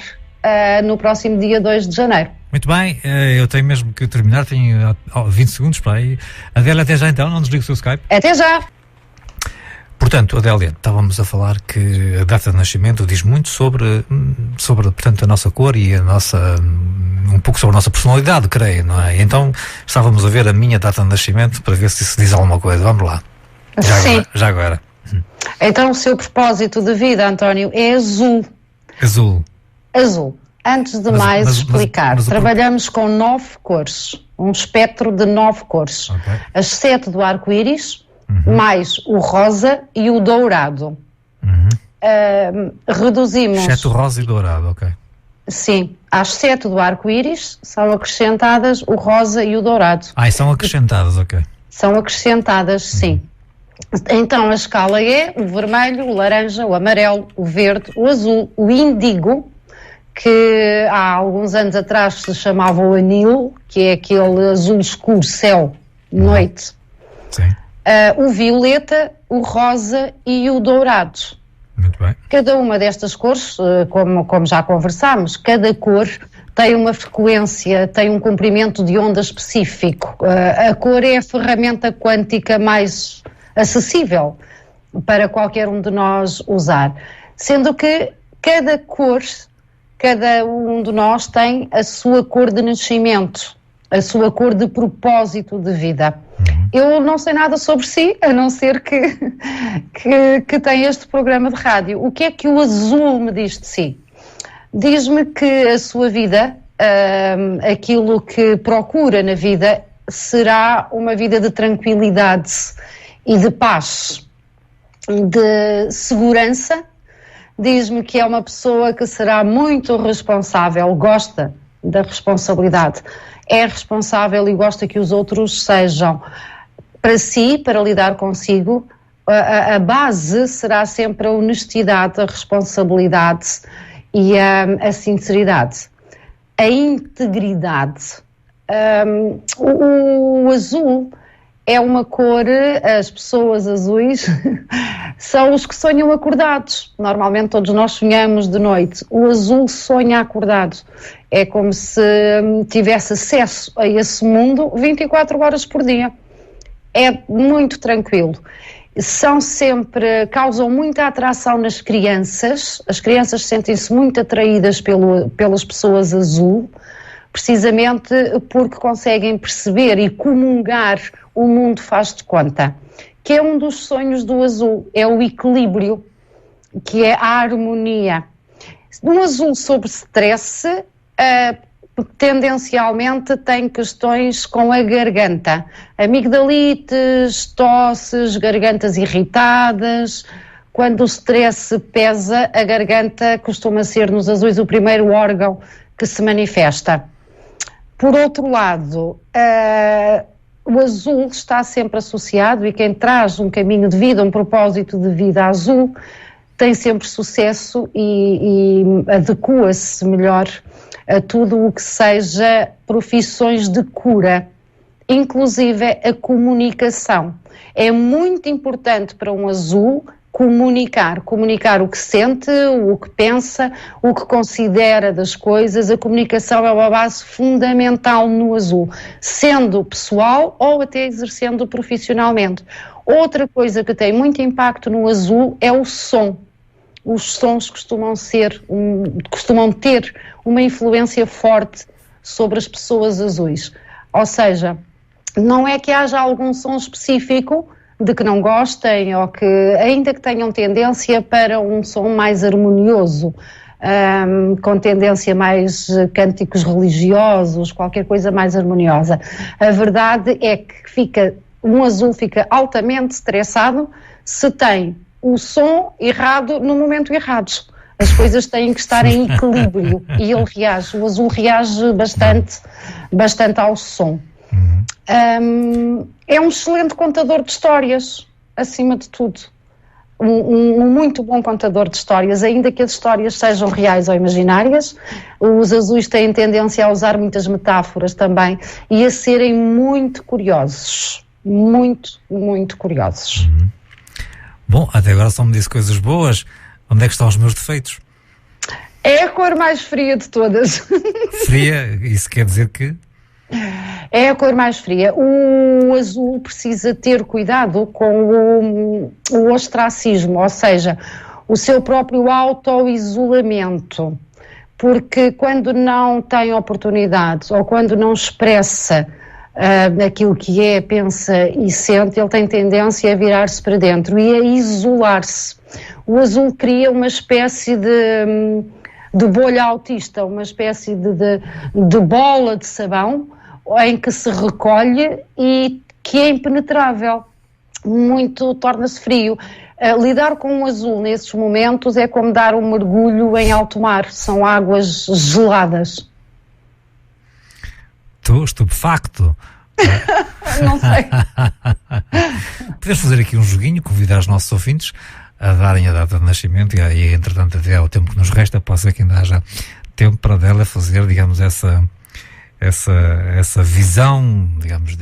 no próximo dia 2 de janeiro. Muito bem, eu tenho mesmo que terminar, tenho 20 segundos para aí. Adélia, até já então, não desligue o seu Skype. Até já! Portanto, Adélia, estávamos a falar que a data de nascimento diz muito sobre portanto, a nossa cor e um pouco sobre a nossa personalidade, creio, não é? Então, estávamos a ver a minha data de nascimento para ver se isso diz alguma coisa. Vamos lá. Já agora. Então, o seu propósito de vida, António, é azul. Azul. Antes de mais explicar, trabalhamos com 9 cores, um espectro de 9 cores. Okay. As 7 do arco-íris, mais o rosa e o dourado. Reduzimos... Exceto o rosa e dourado, ok. Sim, às 7 do arco-íris são acrescentadas o rosa e o dourado. E são acrescentadas, ok. São acrescentadas, sim. Então a escala é o vermelho, o laranja, o amarelo, o verde, o azul, o índigo, que há alguns anos atrás se chamava o anil, que é aquele azul escuro, céu, noite. Sim. O violeta, o rosa e o dourado. Muito bem. Cada uma destas cores, como já conversámos, cada cor tem uma frequência, tem um comprimento de onda específico. A cor é a ferramenta quântica mais acessível para qualquer um de nós usar. Sendo que cada cor, cada um de nós tem a sua cor de nascimento, a sua cor de propósito de vida. Eu não sei nada sobre si, a não ser que tem este programa de rádio. O que é que o azul me diz de si? Diz-me que a sua vida, aquilo que procura na vida, será uma vida de tranquilidade e de paz, de segurança. Diz-me que é uma pessoa que será muito responsável, gosta da responsabilidade, é responsável e gosta que os outros sejam. Para si, para lidar consigo, a base será sempre a honestidade, a responsabilidade e a sinceridade. A integridade. O azul é uma cor, as pessoas azuis são os que sonham acordados. Normalmente todos nós sonhamos de noite. O azul sonha acordado. É como se tivesse acesso a esse mundo 24 horas por dia. É muito tranquilo. Causam muita atração nas crianças. As crianças sentem-se muito atraídas pelas pessoas azul, precisamente porque conseguem perceber e comungar o mundo faz de conta. Que é um dos sonhos do azul, é o equilíbrio, que é a harmonia. Um azul sob stress, tendencialmente tem questões com a garganta, amigdalites, tosses, gargantas irritadas. Quando o stress pesa, a garganta costuma ser nos azuis o primeiro órgão que se manifesta. Por outro lado, o azul está sempre associado, e quem traz um caminho de vida, um propósito de vida azul, tem sempre sucesso e adequa-se melhor a tudo o que seja profissões de cura, inclusive a comunicação. É muito importante para um azul comunicar o que sente, o que pensa, o que considera das coisas. A comunicação é uma base fundamental no azul, sendo pessoal ou até exercendo profissionalmente. Outra coisa que tem muito impacto no azul é o som. Os sons costumam ter uma influência forte sobre as pessoas azuis. Ou seja, não é que haja algum som específico de que não gostem ou que ainda que tenham tendência para um som mais harmonioso, com tendência mais cânticos religiosos, qualquer coisa mais harmoniosa. A verdade é que um azul fica altamente estressado se tem o som errado no momento errado. As coisas têm que estar em equilíbrio e o azul reage bastante ao som. É um excelente contador de histórias, acima de tudo. Um muito bom contador de histórias, ainda que as histórias sejam reais ou imaginárias. Os azuis têm tendência a usar muitas metáforas também e a serem muito curiosos. Muito, muito curiosos. Bom, até agora só me disse coisas boas. Onde é que estão os meus defeitos? É a cor mais fria de todas. Fria? Isso quer dizer que? É a cor mais fria. O azul precisa ter cuidado com o ostracismo, ou seja, o seu próprio auto-isolamento. Porque quando não tem oportunidade ou quando não expressa aquilo que é, pensa e sente, ele tem tendência a virar-se para dentro e a isolar-se. O azul cria uma espécie de bolha autista, uma espécie de bola de sabão em que se recolhe e que é impenetrável. Torna-se frio. Lidar com o azul nesses momentos é como dar um mergulho em alto mar, são águas geladas. Estou estupefacto. Não sei. Podes fazer aqui um joguinho, convidar os nossos ouvintes a darem a data de nascimento e entretanto, até ao tempo que nos resta, pode ser que ainda haja tempo para dela fazer, digamos, essa visão, digamos,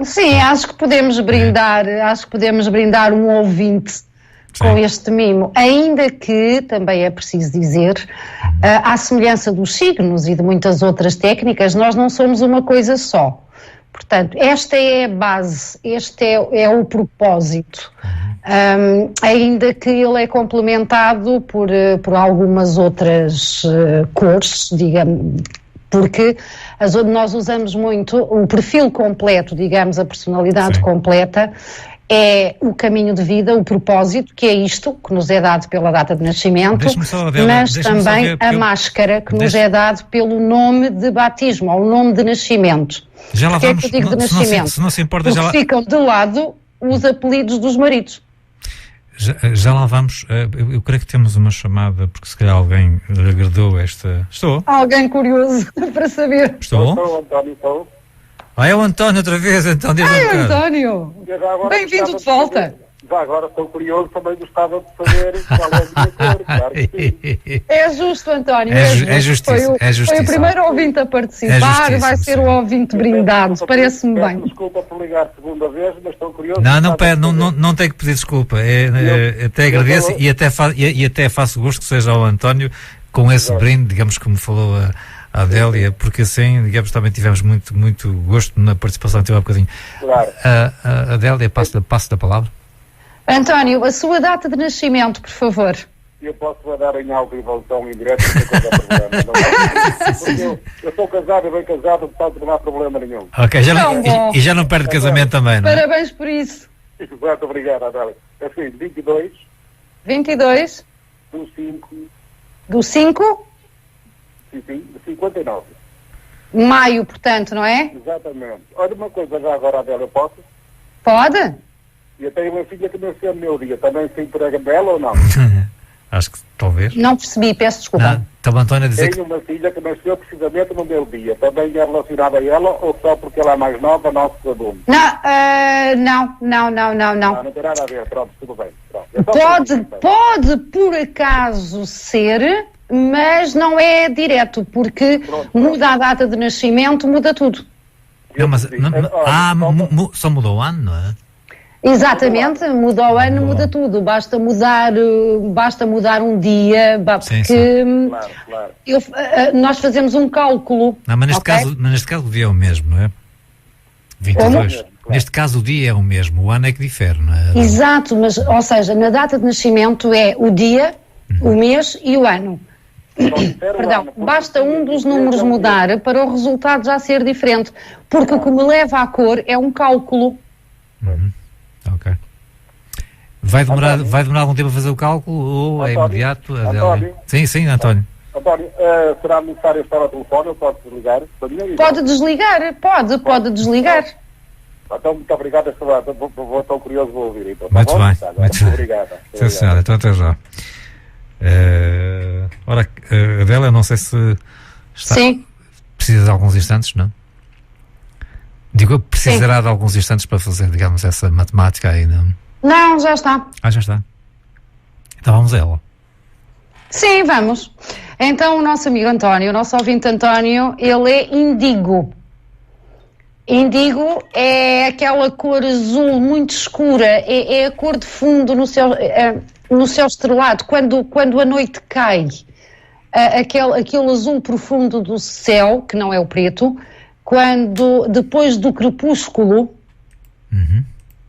Sim, acho que podemos brindar um ouvinte com este mimo, ainda que também é preciso dizer, à semelhança dos signos e de muitas outras técnicas, nós não somos uma coisa só. Portanto, esta é a base, este é o propósito, ainda que ele é complementado por algumas outras cores, digamos, porque nós usamos muito o perfil completo, digamos, a personalidade completa, é o caminho de vida, o propósito, que é isto que nos é dado pela data de nascimento, mas também a máscara que nos é dado pelo nome de batismo, ou o nome de nascimento. Já lá vamos, que eu digo de nascimento? Se não se importa, já lá... ficam de lado os apelidos dos maridos. Já lá vamos. Eu creio que temos uma chamada, porque se calhar alguém agradou esta... Estou? Alguém curioso para saber. Estou? António, estou. É o António outra vez, então. António! Bem-vindo de volta. Já agora estou curioso, também gostava de saber qual é a minha cor, claro que sim. É justo, António. É justiça. Foi o primeiro ouvinte a participar, vai ser o ouvinte brindado, parece-me bem. Desculpa por ligar a segunda vez, mas estou curioso. Não tem que pedir desculpa. Até agradeço e até faço gosto que seja o António com esse brinde, digamos, como falou a Adélia, porque assim, digamos, também tivemos muito gosto na participação que teve há bocadinho. Claro. Adélia, passo da palavra. António, a sua data de nascimento, por favor. Eu posso dar em áudio e voltão em direto, não tem qualquer problema. Eu estou casado e bem casado, portanto não há problema nenhum. Ok, já não perde casamento também, não é? Parabéns por isso. Exato, obrigado, Adélia. Assim, 22 do 5 do 5 de 59. Maio, portanto, não é? Exatamente. Olha uma coisa já agora, Adélia, eu posso? Pode? E eu tenho uma filha que nasceu no meu dia, também se entrega dela ou não? Acho que talvez. Não percebi, peço desculpa. Estava António a dizer tenho uma filha que nasceu precisamente no meu dia, também é relacionada a ela ou só porque ela é mais nova, não se sabe? Não. Não tem nada a ver, pronto, tudo bem. Pode por acaso ser, mas não é direto, porque muda a data de nascimento, muda tudo. Só mudou o ano, não é? Exatamente, muda o ano, muda tudo. Basta mudar um dia, porque Claro. nós fazemos um cálculo. Não, mas neste caso o dia é o mesmo, não é? 22. Claro. Neste caso o dia é o mesmo, o ano é que difere, não é? Exato, mas, ou seja, na data de nascimento é o dia, o mês e o ano. Perdão, basta um dos números mudar para o resultado já ser diferente, porque o que me leva à cor é um cálculo. Ok. Vai demorar algum tempo a fazer o cálculo ou António, é imediato? António? Sim, António. António, será necessário estar ao telefone? Eu posso desligar? Pode desligar, pode desligar. Então, muito obrigado. Vou tão curioso, vou ouvir. Então, muito bem. Muito obrigado. Sim, senhora, então até já. Ora, Adélia, não sei se precisa de alguns instantes, não? Digo, precisará de alguns instantes para fazer, digamos, essa matemática aí, não? Não, já está. Já está. Então vamos a ela. Sim, vamos. Então o nosso amigo António, o nosso ouvinte António, ele é índigo. Índigo é aquela cor azul muito escura, é a cor de fundo no céu estrelado, quando a noite cai. Aquele azul profundo do céu, que não é o preto, depois do crepúsculo,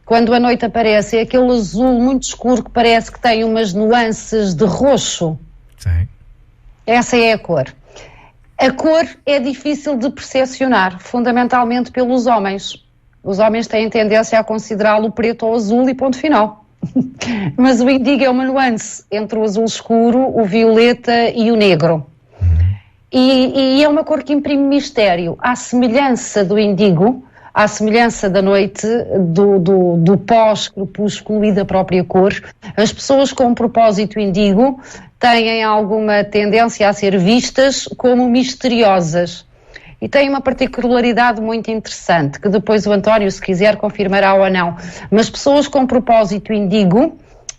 quando a noite aparece, é aquele azul muito escuro que parece que tem umas nuances de roxo. Sim. Essa é a cor. A cor é difícil de percepcionar, fundamentalmente pelos homens. Os homens têm tendência a considerá-lo preto ou azul e ponto final. Mas o índigo é uma nuance entre o azul escuro, o violeta e o negro. E é uma cor que imprime mistério. À semelhança do índigo, à semelhança da noite, do pós-crepúsculo e da própria cor, as pessoas com propósito índigo têm alguma tendência a ser vistas como misteriosas. E tem uma particularidade muito interessante, que depois o António, se quiser, confirmará ou não. Mas pessoas com propósito índigo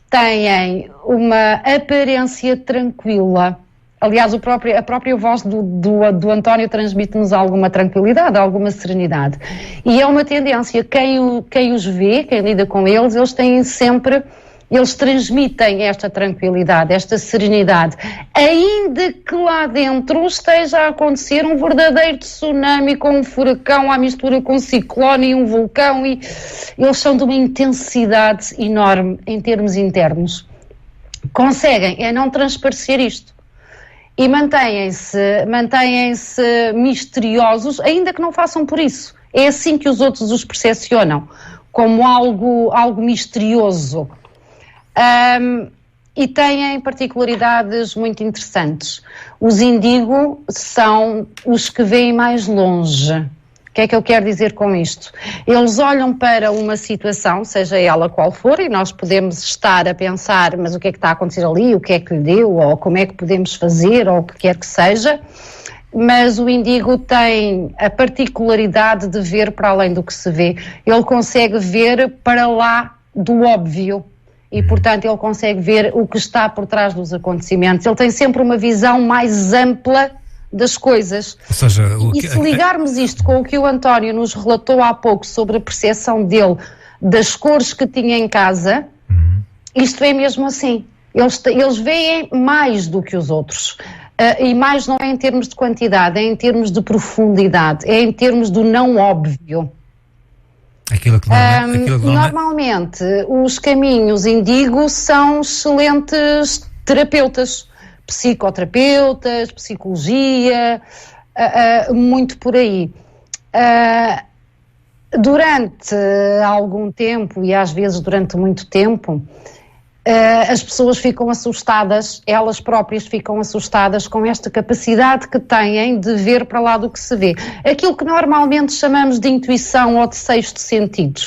têm uma aparência tranquila. Aliás, a própria voz do António transmite-nos alguma tranquilidade, alguma serenidade. E é uma tendência, quem os vê, quem lida com eles têm sempre... Eles transmitem esta tranquilidade, esta serenidade, ainda que lá dentro esteja a acontecer um verdadeiro tsunami com um furacão à mistura com um ciclone e um vulcão, e eles são de uma intensidade enorme em termos internos. Conseguem não transparecer isto e mantêm-se misteriosos, ainda que não façam por isso. É assim que os outros os percepcionam, como algo misterioso. E têm particularidades muito interessantes. Os índigo são os que veem mais longe. O que é que eu quero dizer com isto? Eles olham para uma situação, seja ela qual for, e nós podemos estar a pensar, mas o que é que está a acontecer ali, o que é que lhe deu, ou como é que podemos fazer, ou o que quer que seja, mas o índigo tem a particularidade de ver para além do que se vê. Ele consegue ver para lá do óbvio. E, portanto, ele consegue ver o que está por trás dos acontecimentos. Ele tem sempre uma visão mais ampla das coisas. Ou seja, se ligarmos isto com o que o António nos relatou há pouco sobre a percepção dele das cores que tinha em casa, isto é mesmo assim. Eles veem mais do que os outros. E mais não é em termos de quantidade, é em termos de profundidade, é em termos do não óbvio. Normalmente, os caminhos índigo são excelentes terapeutas, psicoterapeutas, psicologia, muito por aí. Durante algum tempo, e às vezes durante muito tempo, as pessoas ficam assustadas, elas próprias ficam assustadas com esta capacidade que têm de ver para lá do que se vê. Aquilo que normalmente chamamos de intuição ou de sexto sentido,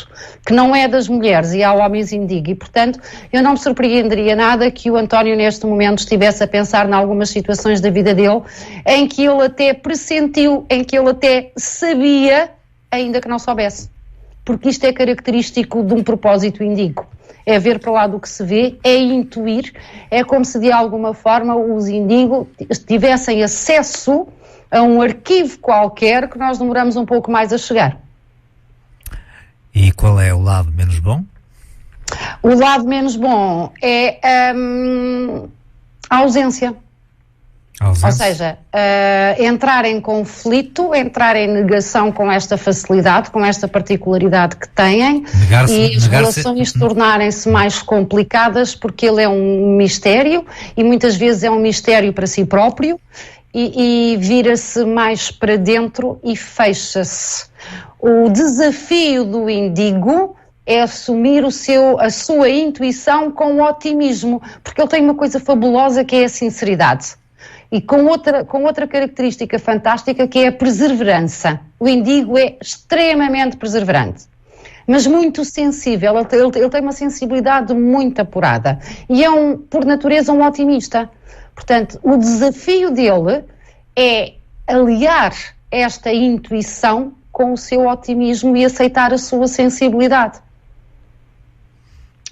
que não é das mulheres e há homens índigo. E, portanto, eu não me surpreenderia nada que o António neste momento estivesse a pensar em algumas situações da vida dele, em que ele até pressentiu, em que ele até sabia, ainda que não soubesse. Porque isto é característico de um propósito índigo. É ver para lá do que se vê, é intuir, é como se de alguma forma os índigo tivessem acesso a um arquivo qualquer que nós demoramos um pouco mais a chegar. E qual é o lado menos bom? O lado menos bom é a ausência. Ou seja, entrar em conflito, entrar em negação com esta facilidade, com esta particularidade que têm, e as relações tornarem-se mais complicadas porque ele é um mistério e muitas vezes é um mistério para si próprio e vira-se mais para dentro e fecha-se. O desafio do índigo é assumir a sua intuição com otimismo, porque ele tem uma coisa fabulosa que é a sinceridade. E com outra característica fantástica que é a perseverança. O índigo é extremamente perseverante, mas muito sensível. Ele tem uma sensibilidade muito apurada e é, por natureza, um otimista. Portanto, o desafio dele é aliar esta intuição com o seu otimismo e aceitar a sua sensibilidade.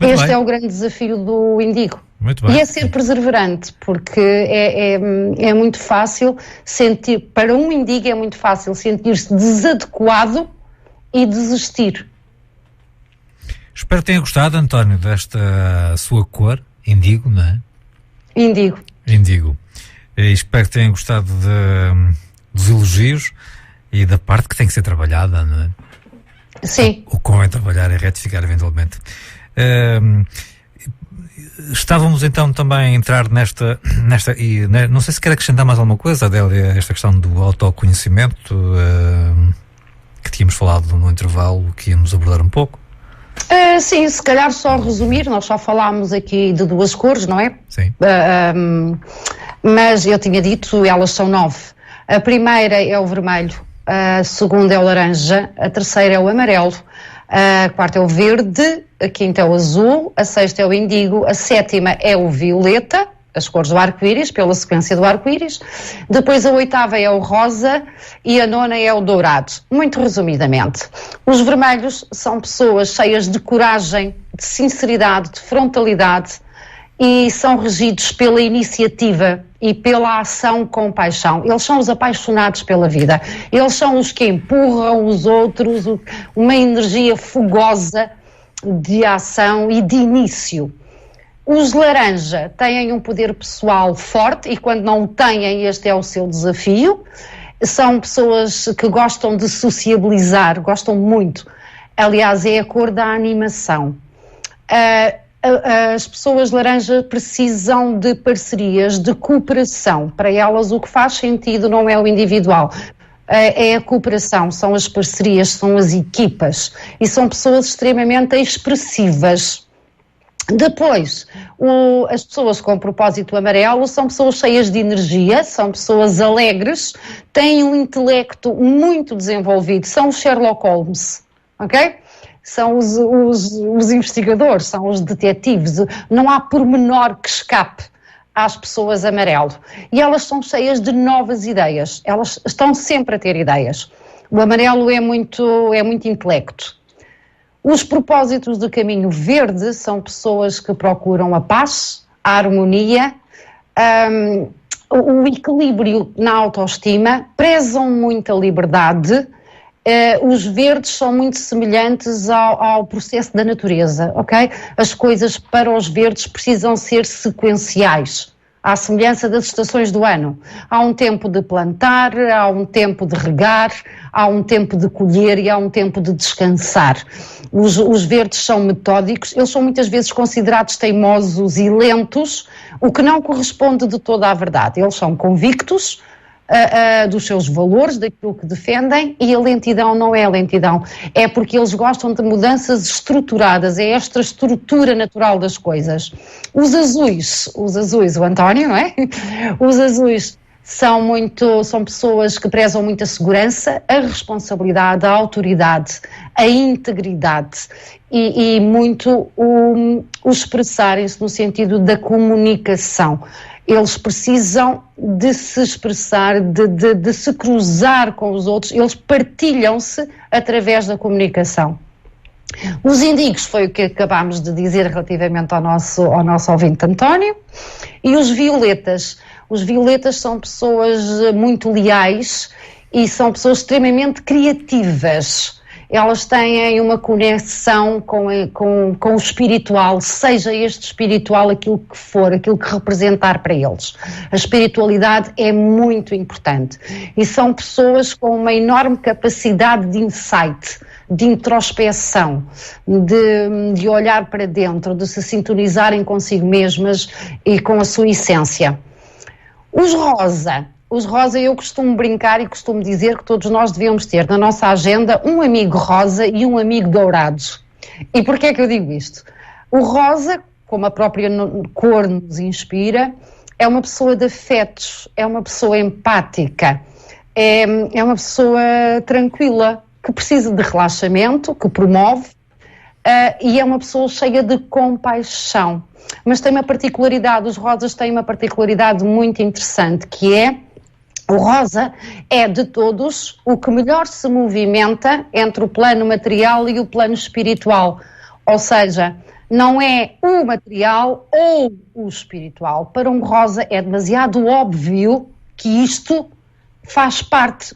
Este é o grande desafio do índigo. Muito bem. E é ser perseverante, porque é muito fácil sentir, para um índigo é muito fácil sentir-se desadequado e desistir. Espero que tenha gostado, António, desta sua cor, índigo, não é? Índigo. E espero que tenha gostado dos elogios e da parte que tem que ser trabalhada, não é? Sim. O qual é trabalhar e retificar eventualmente. Estávamos então também a entrar nesta e não sei se quer acrescentar mais alguma coisa, Adélia, esta questão do autoconhecimento que tínhamos falado no intervalo, que íamos abordar um pouco. Sim, se calhar só resumir, nós só falámos aqui de 2 cores, não é? Sim. Mas eu tinha dito, elas são 9. A primeira é o vermelho, a segunda é o laranja, a terceira é o amarelo, a quarta é o verde, a quinta é o azul, a sexta é o índigo, a sétima é o violeta, as cores do arco-íris, pela sequência do arco-íris, depois a oitava é o rosa e a nona é o dourado. Muito resumidamente, os vermelhos são pessoas cheias de coragem, de sinceridade, de frontalidade e são regidos pela iniciativa e pela ação com paixão. Eles são os apaixonados pela vida. Eles são os que empurram os outros, uma energia fogosa de ação e de início. Os laranja têm um poder pessoal forte e quando não o têm, este é o seu desafio. São pessoas que gostam de sociabilizar, gostam muito. Aliás, é a cor da animação. As pessoas laranja precisam de parcerias, de cooperação. Para elas o que faz sentido não é o individual, é a cooperação, são as parcerias, são as equipas e são pessoas extremamente expressivas. Depois, as pessoas com propósito amarelo são pessoas cheias de energia, são pessoas alegres, têm um intelecto muito desenvolvido, são os Sherlock Holmes, ok? São os investigadores, são os detetives, não há pormenor que escape às pessoas amarelo. E elas são cheias de novas ideias, elas estão sempre a ter ideias. O amarelo é muito intelecto. Os propósitos do caminho verde são pessoas que procuram a paz, a harmonia, o equilíbrio na autoestima, prezam muito a liberdade. Os verdes são muito semelhantes ao processo da natureza, ok? As coisas para os verdes precisam ser sequenciais, à semelhança das estações do ano. Há um tempo de plantar, há um tempo de regar, há um tempo de colher e há um tempo de descansar. Os verdes são metódicos, eles são muitas vezes considerados teimosos e lentos, o que não corresponde de toda à verdade. Eles são convictos dos seus valores, daquilo que defendem, e a lentidão não é a lentidão, é porque eles gostam de mudanças estruturadas, é esta estrutura natural das coisas. Os azuis, o António, não é? Os azuis são pessoas que prezam muito a segurança, a responsabilidade, a autoridade, a integridade e muito o expressarem-se no sentido da comunicação. Eles precisam de se expressar, de se cruzar com os outros, eles partilham-se através da comunicação. Os índigos foi o que acabámos de dizer relativamente ao nosso ouvinte António, e os violetas. Os violetas são pessoas muito leais e são pessoas extremamente criativas. Elas têm uma conexão com o espiritual, seja este espiritual aquilo que for, aquilo que representar para eles. A espiritualidade é muito importante e são pessoas com uma enorme capacidade de insight, de introspeção, de olhar para dentro, de se sintonizarem consigo mesmas e com a sua essência. Os rosa, eu costumo brincar e costumo dizer que todos nós devíamos ter na nossa agenda um amigo rosa e um amigo dourado. E porquê é que eu digo isto? O rosa, como a própria cor nos inspira, é uma pessoa de afetos, é uma pessoa empática, é uma pessoa tranquila, que precisa de relaxamento, que promove, e é uma pessoa cheia de compaixão. Mas tem uma particularidade, os rosas têm uma particularidade muito interessante, que é o rosa é de todos o que melhor se movimenta entre o plano material e o plano espiritual. Ou seja, não é o material ou o espiritual. Para um rosa é demasiado óbvio que isto faz parte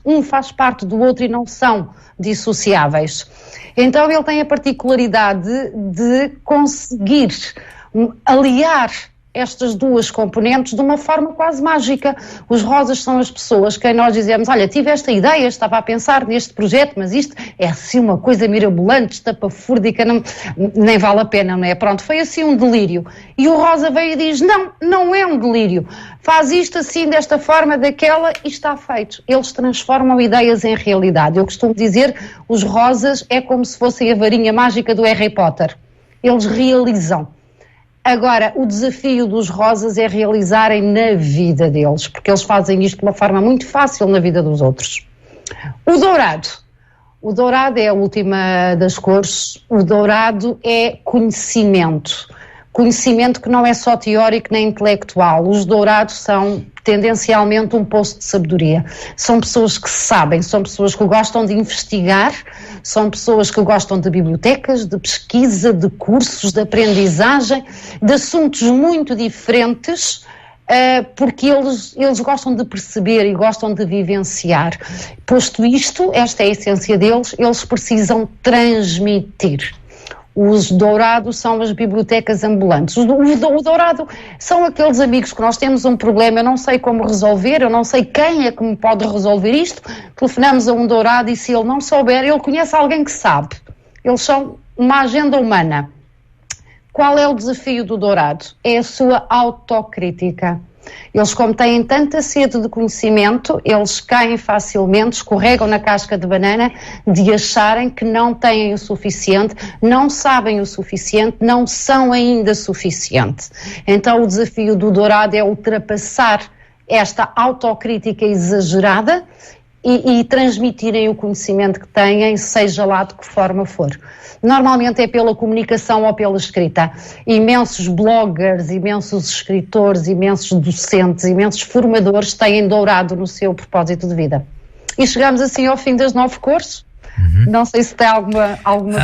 do outro e não são dissociáveis. Então ele tem a particularidade de conseguir aliar estas duas componentes de uma forma quase mágica. Os rosas são as pessoas que nós dizemos, olha, tive esta ideia, estava a pensar neste projeto, mas isto é assim uma coisa mirabolante, estapafúrdica, nem vale a pena, não é? Pronto, foi assim um delírio. E o rosa veio e diz, não é um delírio, faz isto assim, desta forma, daquela, e está feito. Eles transformam ideias em realidade. Eu costumo dizer, os rosas é como se fossem a varinha mágica do Harry Potter. Eles realizam. Agora, o desafio dos rosas é realizarem na vida deles, porque eles fazem isto de uma forma muito fácil na vida dos outros. O dourado é a última das cores, o dourado é conhecimento, conhecimento que não é só teórico nem intelectual. Os dourados são tendencialmente um poço de sabedoria. São pessoas que sabem, são pessoas que gostam de investigar, são pessoas que gostam de bibliotecas, de pesquisa, de cursos, de aprendizagem, de assuntos muito diferentes, porque eles gostam de perceber e gostam de vivenciar. Posto isto, esta é a essência deles, eles precisam transmitir. Os dourados são as bibliotecas ambulantes. O dourado são aqueles amigos que nós temos um problema, eu não sei como resolver, eu não sei quem é que me pode resolver isto, telefonamos a um dourado e se ele não souber, ele conhece alguém que sabe. Eles são uma agenda humana. Qual é o desafio do dourado? É a sua autocrítica. Eles, como têm tanta sede de conhecimento, eles caem facilmente, escorregam na casca de banana de acharem que não têm o suficiente, não sabem o suficiente, não são ainda suficiente. Então o desafio do dourado é ultrapassar esta autocrítica exagerada e transmitirem o conhecimento que têm, seja lá de que forma for. Normalmente é pela comunicação ou pela escrita. Imensos bloggers, imensos escritores, imensos docentes, imensos formadores têm dourado no seu propósito de vida. E chegamos assim ao fim das 9 cores. Não sei se tem alguma pergunta.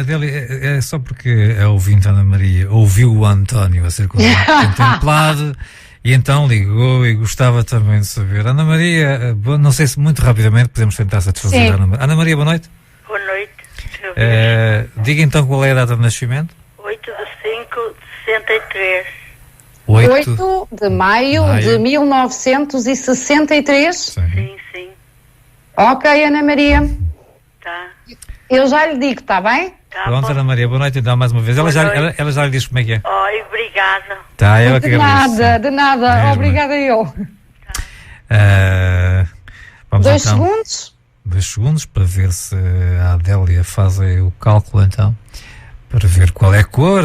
Adélia, é só porque a ouvinte Ana Maria ouviu o António a ser contemplado e então ligou e gostava também de saber. Ana Maria, não sei se muito rapidamente podemos tentar satisfazer a Ana Maria. Ana Maria, boa noite. Boa noite. Diga então qual é a data de nascimento. 8 de 5 de 63. 8 de maio de 1963? Sim. Ok, Ana Maria. Tá. Eu já lhe digo, está bem? Tá. Pronto, Ana Maria, boa noite então mais uma vez. Ela já lhe disse como é que é. Obrigada. Tá, eu que agradeço. De nada. Mesmo. Obrigada eu. Vamos 2 então. segundos. 2 segundos para ver se a Adélia faz aí o cálculo então, para ver qual é a cor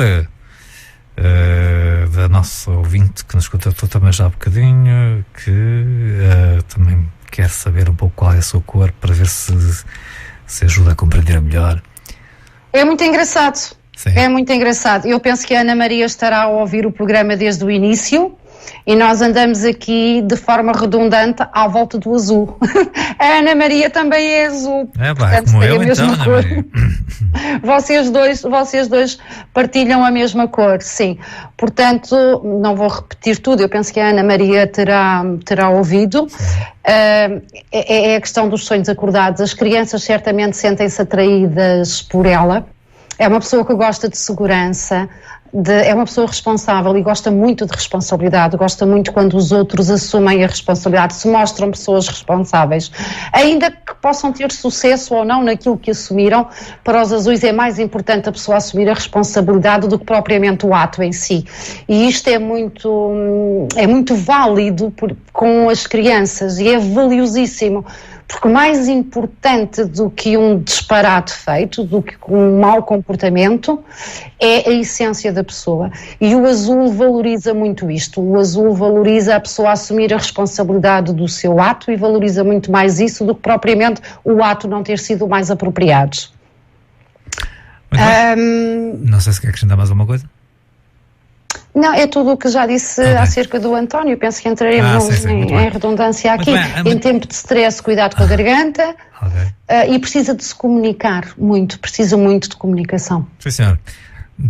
da nossa ouvinte que nos contatou também já há bocadinho, que também quer saber um pouco qual é a sua cor, para ver se ajuda a compreender melhor. É muito engraçado. Sim. É muito engraçado. Eu penso que a Ana Maria estará a ouvir o programa desde o início e nós andamos aqui de forma redundante à volta do azul. A Ana Maria também é azul. Portanto, como eu então, Ana Maria. Vocês dois partilham a mesma cor, sim. Portanto, não vou repetir tudo, eu penso que a Ana Maria terá ouvido. É a questão dos sonhos acordados. As crianças certamente sentem-se atraídas por ela. É uma pessoa que gosta de segurança, é uma pessoa responsável e gosta muito de responsabilidade, gosta muito quando os outros assumem a responsabilidade, se mostram pessoas responsáveis. Ainda que possam ter sucesso ou não naquilo que assumiram, para os azuis é mais importante a pessoa assumir a responsabilidade do que propriamente o ato em si. E isto é muito válido com as crianças e é valiosíssimo. Porque mais importante do que um disparate feito, do que um mau comportamento, é a essência da pessoa. E o azul valoriza muito isto. O azul valoriza a pessoa assumir a responsabilidade do seu ato e valoriza muito mais isso do que propriamente o ato não ter sido o mais apropriado. Não sei se quer acrescentar mais alguma coisa. Não, é tudo o que já disse acerca do António. Penso que entraremos em redundância aqui. Em tempo de stress, cuidado com a garganta. E precisa de se comunicar muito, precisa muito de comunicação. Sim, senhor.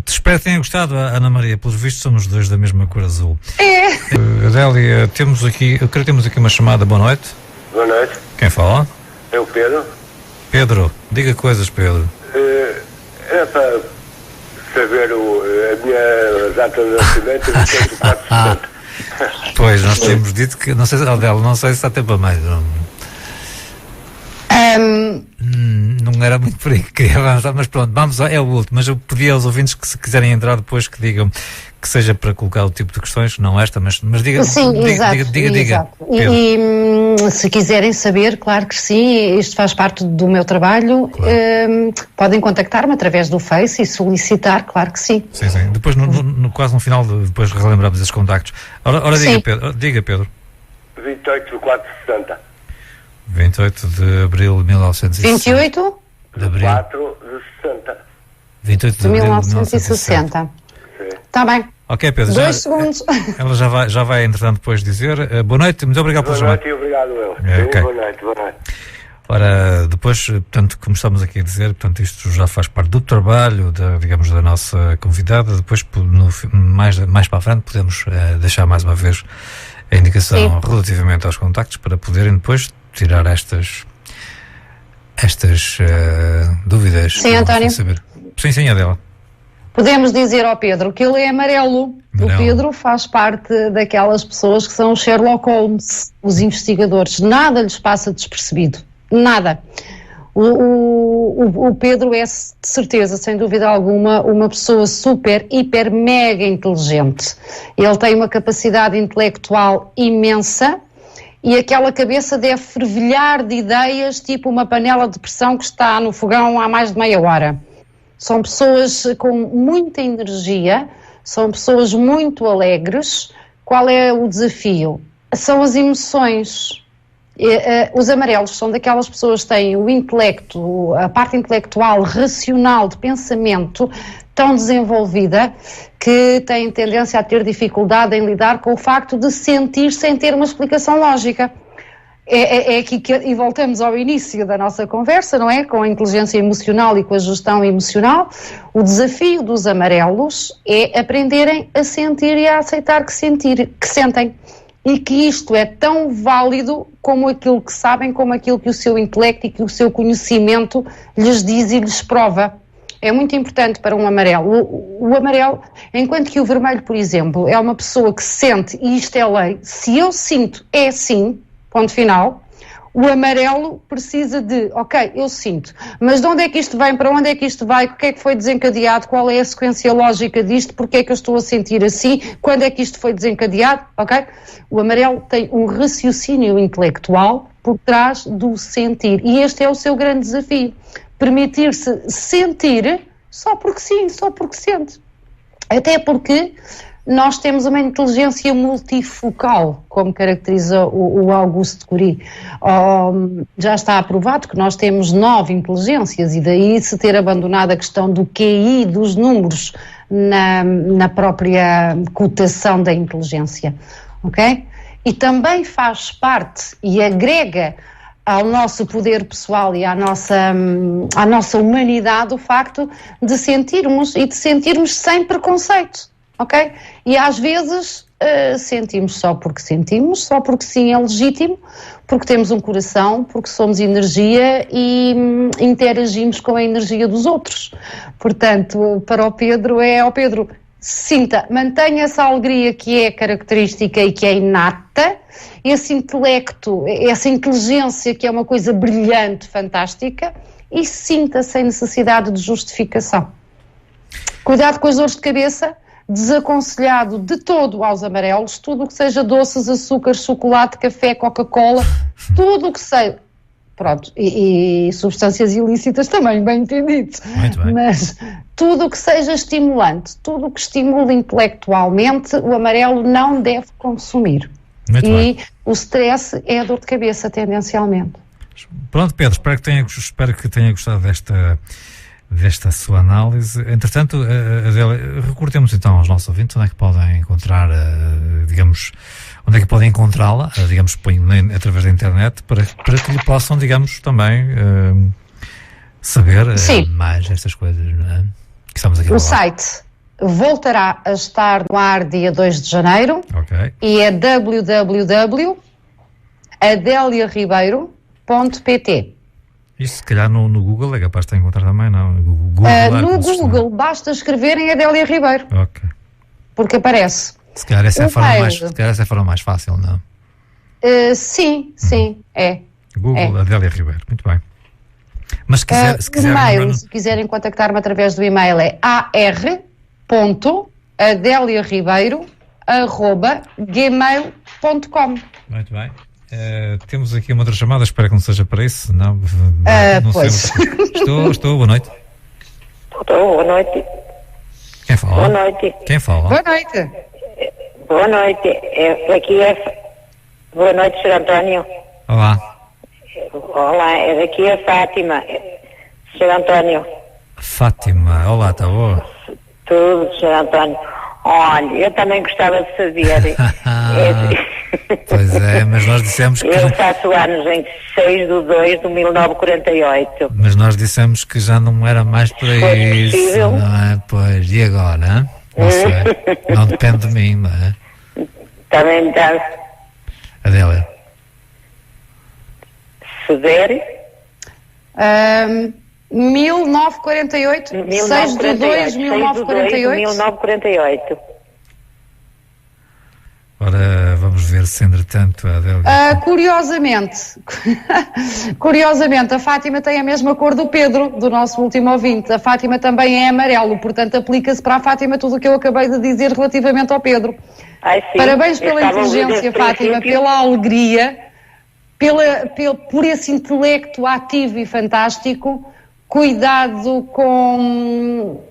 Espero que tenha gostado, Ana Maria. Pelos vistos, somos dois da mesma cor azul. Adélia, temos aqui uma chamada. Boa noite. Boa noite. Quem fala? É o Pedro. Pedro, diga coisas, Pedro. É para saber a minha data de nascimento, 24%. Pois, nós tínhamos dito que, não sei se está tempo a mais. Não era muito por aí que queria avançar, mas pronto, é o último. Mas eu pedi aos ouvintes que, se quiserem entrar depois, que digam, que seja para colocar o tipo de questões, não esta, mas diga. Sim, diga. E se quiserem saber, claro que sim, isto faz parte do meu trabalho, claro. Podem contactar-me através do Face e solicitar, claro que sim. Sim. Depois, quase no final, depois relembramos esses contactos. Ora diga, Pedro. 28 de 460. 28 de abril de 1960. 28? De abril. 4 de 60. 28 de abril de 1960. Sim. Está bem. Ok, Pedro. 2 segundos. Ela já vai, entretanto, depois dizer. Boa noite, muito obrigado por chamar. Boa noite e obrigado, eu. Okay. Boa noite. Ora, depois, portanto, como estamos aqui a dizer, portanto, isto já faz parte do trabalho, digamos, da nossa convidada. Depois, mais para a frente, podemos deixar mais uma vez a indicação relativamente aos contactos para poderem depois tirar estas dúvidas. Sim, António. Saber. Sim, Adela. Podemos dizer ao Pedro que ele é amarelo. O Pedro faz parte daquelas pessoas que são Sherlock Holmes, os investigadores. Nada lhes passa despercebido. Nada. O Pedro é, de certeza, sem dúvida alguma, uma pessoa super, hiper, mega inteligente. Ele tem uma capacidade intelectual imensa e aquela cabeça deve fervilhar de ideias, tipo uma panela de pressão que está no fogão há mais de meia hora. São pessoas com muita energia, são pessoas muito alegres. Qual é o desafio? São as emoções. Os amarelos são daquelas pessoas que têm o intelecto, a parte intelectual, racional, de pensamento, tão desenvolvida, que têm tendência a ter dificuldade em lidar com o facto de sentir sem ter uma explicação lógica. É aqui e voltamos ao início da nossa conversa, não é? Com a inteligência emocional e com a gestão emocional. O desafio dos amarelos é aprenderem a sentir e a aceitar que sentem. E que isto é tão válido como aquilo que sabem, como aquilo que o seu intelecto e que o seu conhecimento lhes diz e lhes prova. É muito importante para um amarelo. O amarelo, enquanto que o vermelho, por exemplo, é uma pessoa que sente, e isto é lei, se eu sinto, é assim, ponto final. O amarelo precisa de, ok, eu sinto, mas de onde é que isto vem, para onde é que isto vai, o que é que foi desencadeado, qual é a sequência lógica disto, porque é que eu estou a sentir assim, quando é que isto foi desencadeado, ok? O amarelo tem um raciocínio intelectual por trás do sentir, e este é o seu grande desafio, permitir-se sentir só porque sim, só porque sente. Até porque nós temos uma inteligência multifocal, como caracteriza o Auguste Curie. Já está aprovado que nós temos 9 inteligências e daí se ter abandonado a questão do QI, dos números, na própria cotação da inteligência. Ok? E também faz parte e agrega ao nosso poder pessoal e à nossa humanidade o facto de sentirmos e de sentirmos sem preconceito. Ok? E às vezes sentimos só porque sim é legítimo, porque temos um coração, porque somos energia e interagimos com a energia dos outros. Portanto, para o Pedro Pedro, sinta, mantenha essa alegria que é característica e que é inata, esse intelecto, essa inteligência que é uma coisa brilhante, fantástica, e sinta sem necessidade de justificação. Cuidado com as dores de cabeça. Desaconselhado de todo aos amarelos, tudo o que seja doces, açúcar, chocolate, café, Coca-Cola, tudo o que seja, pronto, e substâncias ilícitas também, bem entendido. Muito bem. Mas tudo o que seja estimulante, tudo o que estimula intelectualmente, o amarelo não deve consumir. Muito bem. O stress é a dor de cabeça, tendencialmente. Pronto, Pedro, espero que tenha gostado desta sua análise. Entretanto, Adela, recordemos então aos nossos ouvintes onde é que podem encontrar, onde é que podem encontrá-la, através da internet, para que lhe possam, também saber mais estas coisas, não é? Que estamos aqui a falar. O site voltará a estar no ar dia 2 de janeiro e é www.adeliaribeiro.pt. Isto, se calhar, no Google é capaz de encontrar também, não? No Google basta escreverem Adélia Ribeiro. Ok. Porque aparece. Se calhar essa é a forma mais fácil, não? Sim, é. Google, é. Adélia Ribeiro, muito bem. Mas se quiserem contactar-me através do e-mail é ar.adeliaribeiro@gmail.com. Muito bem. Temos aqui uma outra chamada, espero que não seja para isso. Não pois. Estou, boa noite. Boa noite. Quem fala? Boa noite. Quem fala? Boa noite. Boa noite. Boa noite, Sr. António. Olá. Olá, daqui é Fátima. Sr. António. Fátima, olá, está boa? Tudo, Sr. António. Olha, eu também gostava de saber. Pois é, mas nós dissemos que... Eu faço anos em 6/2/1948. Mas nós dissemos que já não era mais para isso, possível. não é? Pois, e agora? Hein? Não sei, não depende de mim, não é? Também dá. Adélia. Se der... 1948, 6/2/1948. Ora, vamos ver se entretanto a Adélia... Curiosamente, a Fátima tem a mesma cor do Pedro, do nosso último ouvinte. A Fátima também é amarelo, portanto aplica-se para a Fátima tudo o que eu acabei de dizer relativamente ao Pedro. Ai, sim. Parabéns pela inteligência, Fátima, pela alegria, por esse intelecto ativo e fantástico. Cuidado com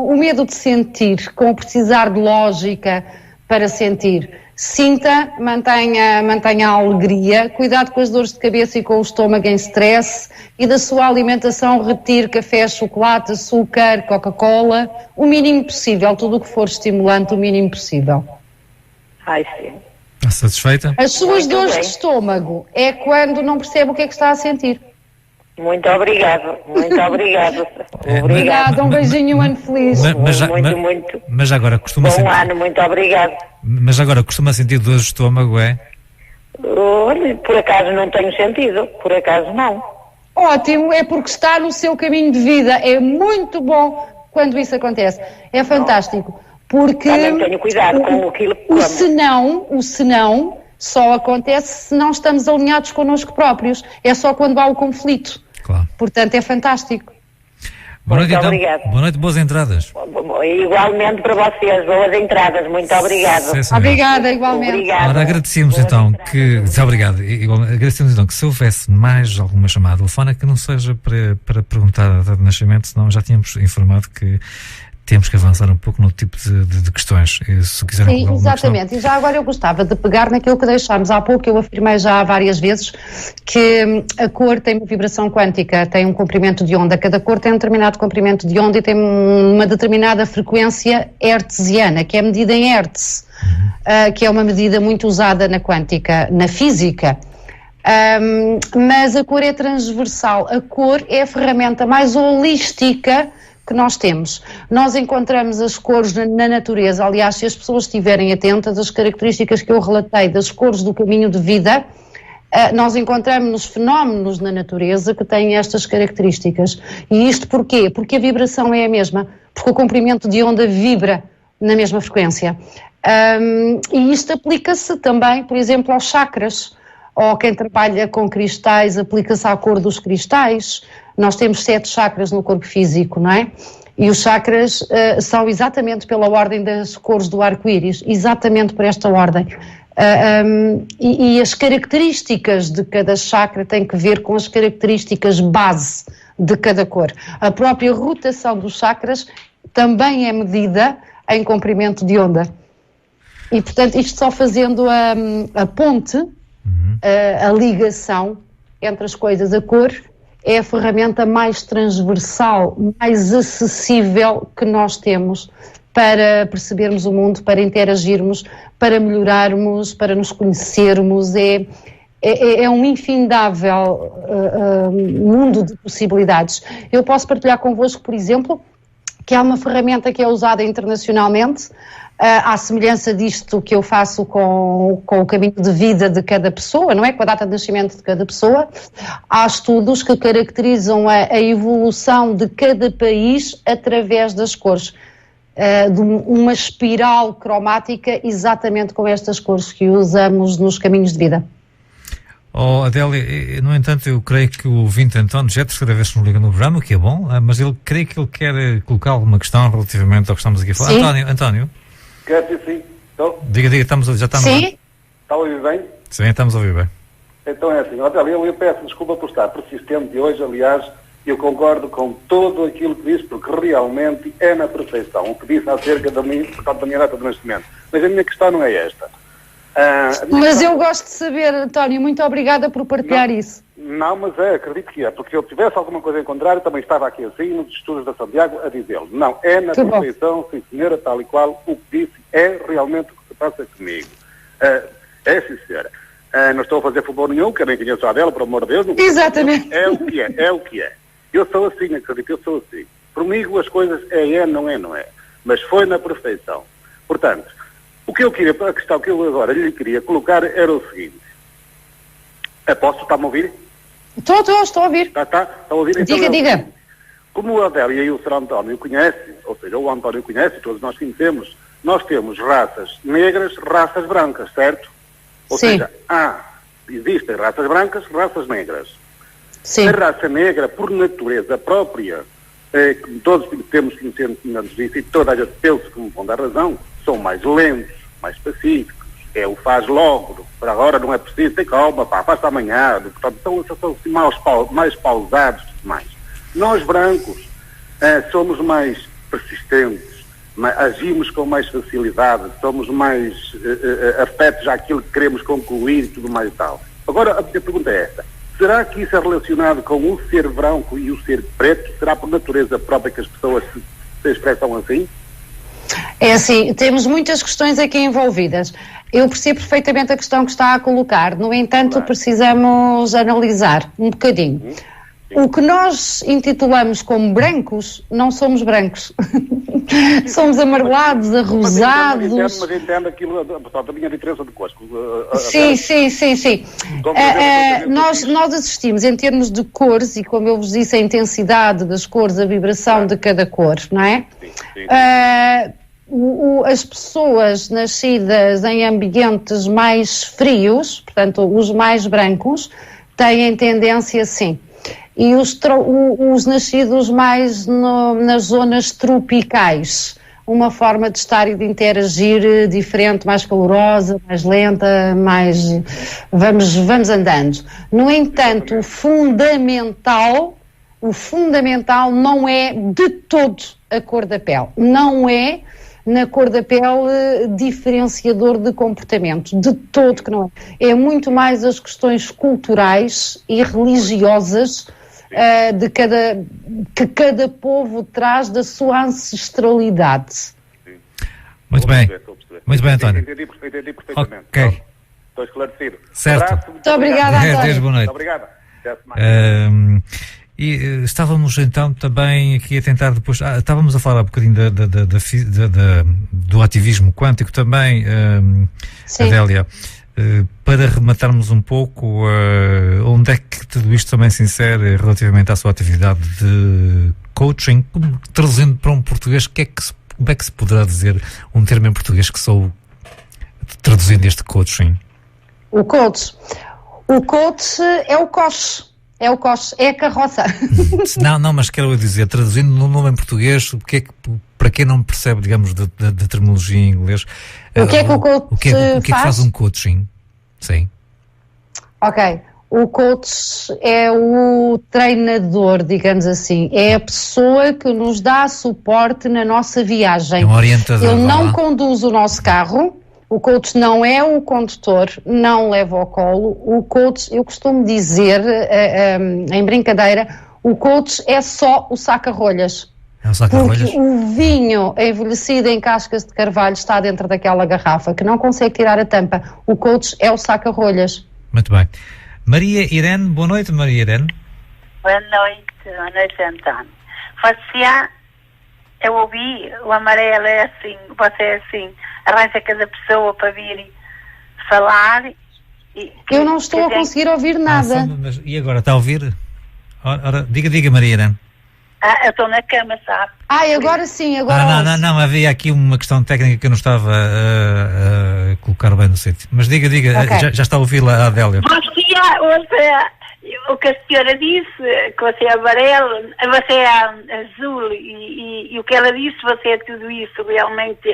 o medo de sentir, com o precisar de lógica para sentir. Sinta, mantenha a alegria, cuidado com as dores de cabeça e com o estômago em stress, e da sua alimentação retire café, chocolate, açúcar, Coca-Cola, o mínimo possível, tudo o que for estimulante, o mínimo possível. Ai, sim. Está satisfeita? As suas Muito dores bem. de estômago é quando não percebe o que é que está a sentir. Muito obrigado. Obrigado. Obrigada, um beijinho e um ano feliz. Muito. Mas agora costuma Bom sentir... ano, muito obrigado. Mas agora costuma sentir dores de estômago, é? Olha, por acaso não tenho sentido, por acaso não. Ótimo, é porque está no seu caminho de vida. É muito bom quando isso acontece. É fantástico. Porque Também tenho cuidado com aquilo que como. o senão só acontece se não estamos alinhados connosco próprios. É só quando há o conflito. Claro. Portanto, é fantástico. Boa noite, Muito então. obrigado. Boa noite, boas entradas. Igualmente para vocês, boas entradas, muito obrigado. Sim, senhora. Obrigada, igualmente. Obrigada. Ora, agradecemos Boas então entradas. que... Obrigado. Agradecemos então que se houvesse mais alguma chamada telefónica, que não seja para perguntar a data de nascimento, senão já tínhamos informado que temos que avançar um pouco no tipo de questões. E, se quiserem Sim, colocar alguma exatamente. E já agora eu gostava de pegar naquilo que deixámos há pouco. Eu afirmei já várias vezes que a cor tem uma vibração quântica, tem um comprimento de onda. Cada cor tem um determinado comprimento de onda e tem uma determinada frequência hertziana, que é medida em hertz, que é uma medida muito usada na quântica, na física. Mas a cor é transversal. A cor é a ferramenta mais holística que nós temos. Nós encontramos as cores na natureza. Aliás, se as pessoas estiverem atentas, as características que eu relatei das cores do caminho de vida, nós encontramos nos fenómenos na natureza que têm estas características. E isto porquê? Porque a vibração é a mesma. Porque o comprimento de onda vibra na mesma frequência. E isto aplica-se também, por exemplo, aos chakras. Ou quem trabalha com cristais, aplica-se à cor dos cristais. Nós temos 7 chakras no corpo físico, não é? E os chakras são exatamente pela ordem das cores do arco-íris, exatamente por esta ordem. E as características de cada chakra têm que ver com as características base de cada cor. A própria rotação dos chakras também é medida em comprimento de onda. E, portanto, isto só fazendo a ponte, a ligação entre as coisas. A cor é a ferramenta mais transversal, mais acessível que nós temos para percebermos o mundo, para interagirmos, para melhorarmos, para nos conhecermos. É um infindável mundo de possibilidades. Eu posso partilhar convosco, por exemplo, que há uma ferramenta que é usada internacionalmente, à semelhança disto que eu faço com o caminho de vida de cada pessoa, não é? Com a data de nascimento de cada pessoa. Há estudos que caracterizam a evolução de cada país através das cores. De uma espiral cromática exatamente com estas cores que usamos nos caminhos de vida. Oh, Adélia, no entanto, eu creio que o ouvinte António já te escreveste no programa, o que é bom, mas creio que ele quer colocar alguma questão relativamente ao que estamos aqui a falar. Sim. António? Quer dizer sim? Estou? Diga, já estamos. Sim? Está a ouvir bem? Sim, estamos a ouvir bem. Então é assim, Adélia, eu peço desculpa por estar persistente hoje, aliás, eu concordo com tudo aquilo que disse, porque realmente é na perfeição, o que disse acerca da minha data de nascimento. Mas a minha questão não é esta. Mas eu gosto de saber, António, muito obrigada por partilhar isso. Não, mas acredito que é, porque se eu tivesse alguma coisa em contrário, também estava aqui assim, nos estudos da Santiago, a dizê-lo. Não, é na perfeição, sim senhora, tal e qual, o que disse é realmente o que se passa comigo. É sim senhora. Não estou a fazer favor nenhum, que eu nem conheço a dela, por amor de Deus. Não. Exatamente. É o que é, é o que é. Eu sou assim, acredito, eu sou assim. Comigo as coisas não é. Mas foi na perfeição. Portanto, o que eu queria, a questão que eu agora lhe queria colocar era o seguinte. Posso estar-me a ouvir? Estou a ouvir. Está a ouvir? Então Diga. Como o Adélia e o Sr. António conhecem, ou seja, o António conhece, todos nós conhecemos, nós temos raças negras, raças brancas, certo? Ou Sim. seja, existem raças brancas, raças negras. Sim. A raça negra, por natureza própria, todos temos conhecimentos disso e toda a gente pensa que me vão dar razão, são mais lentos, mais pacíficos, o faz logo, para agora não é preciso, tem calma, faz amanhã, portanto, são assim, mais pausados e mais. Nós brancos somos mais persistentes, agimos com mais facilidade, somos mais afetos àquilo que queremos concluir e tudo mais e tal. Agora, a minha pergunta é esta. Será que isso é relacionado com o ser branco e o ser preto? Será por natureza própria que as pessoas se expressam assim? É assim, temos muitas questões aqui envolvidas. Eu percebo perfeitamente a questão que está a colocar. No entanto, precisamos analisar um bocadinho. O que nós intitulamos como brancos, não somos brancos. Somos amarelados, arrosados. Mas entendo aquilo, portanto, a minha diferença de cores. Sim. Nós assistimos em termos de cores, e como eu vos disse, a intensidade das cores, a vibração de cada cor, não é? Sim. As pessoas nascidas em ambientes mais frios, portanto, os mais brancos, têm tendência, sim. E os nascidos mais nas zonas tropicais, uma forma de estar e de interagir diferente, mais calorosa, mais lenta, mais... Vamos andando. No entanto, o fundamental não é de todo a cor da pele. Não é, na cor da pele, diferenciador de comportamento. De todo que não é. É muito mais as questões culturais e religiosas que cada povo traz da sua ancestralidade. Muito bem, António. Entendi perfeitamente. Ok. Estou esclarecido. Certo. Muito obrigada, António. Deus, boa noite. Muito obrigado. E estávamos então também aqui a tentar depois... estávamos a falar um bocadinho do ativismo quântico também, Adélia. Para rematarmos um pouco, onde é que tudo isto também se insere relativamente à sua atividade de coaching, trazendo para um português, como é que se poderá dizer um termo em português que sou traduzindo este coaching? O coach é o coche. É a carroça. Não, mas quero dizer, traduzindo no nome em português, para quem não percebe, digamos, da terminologia em inglês, o que é que o coach o que é que faz um coaching? Sim. Ok. O coach é o treinador, digamos assim. É a pessoa que nos dá suporte na nossa viagem. É um orientador. Ele não conduz o nosso carro. O coach não é o condutor, não leva ao colo. O coach, eu costumo dizer, em brincadeira, o coach é só o saca-rolhas. É um saca-rolhas? Porque o vinho envelhecido em cascas de carvalho está dentro daquela garrafa, que não consegue tirar a tampa. O coach é o saca-rolhas. Muito bem. Maria Irene, boa noite, Maria Irene. Boa noite, António. Eu ouvi, o amarelo é assim, você é assim, arranja cada pessoa para vir falar. Eu não estou a conseguir ouvir nada. E agora, está a ouvir? Ora, diga, Maria Irene. Eu estou na cama, sabe? Agora sim, agora. Não, havia aqui uma questão técnica que eu não estava a colocar bem no sítio. Mas diga, okay. já está a ouvir a Adélia. O que a senhora disse, que você é amarelo, você é azul e o que ela disse, você é tudo isso, realmente.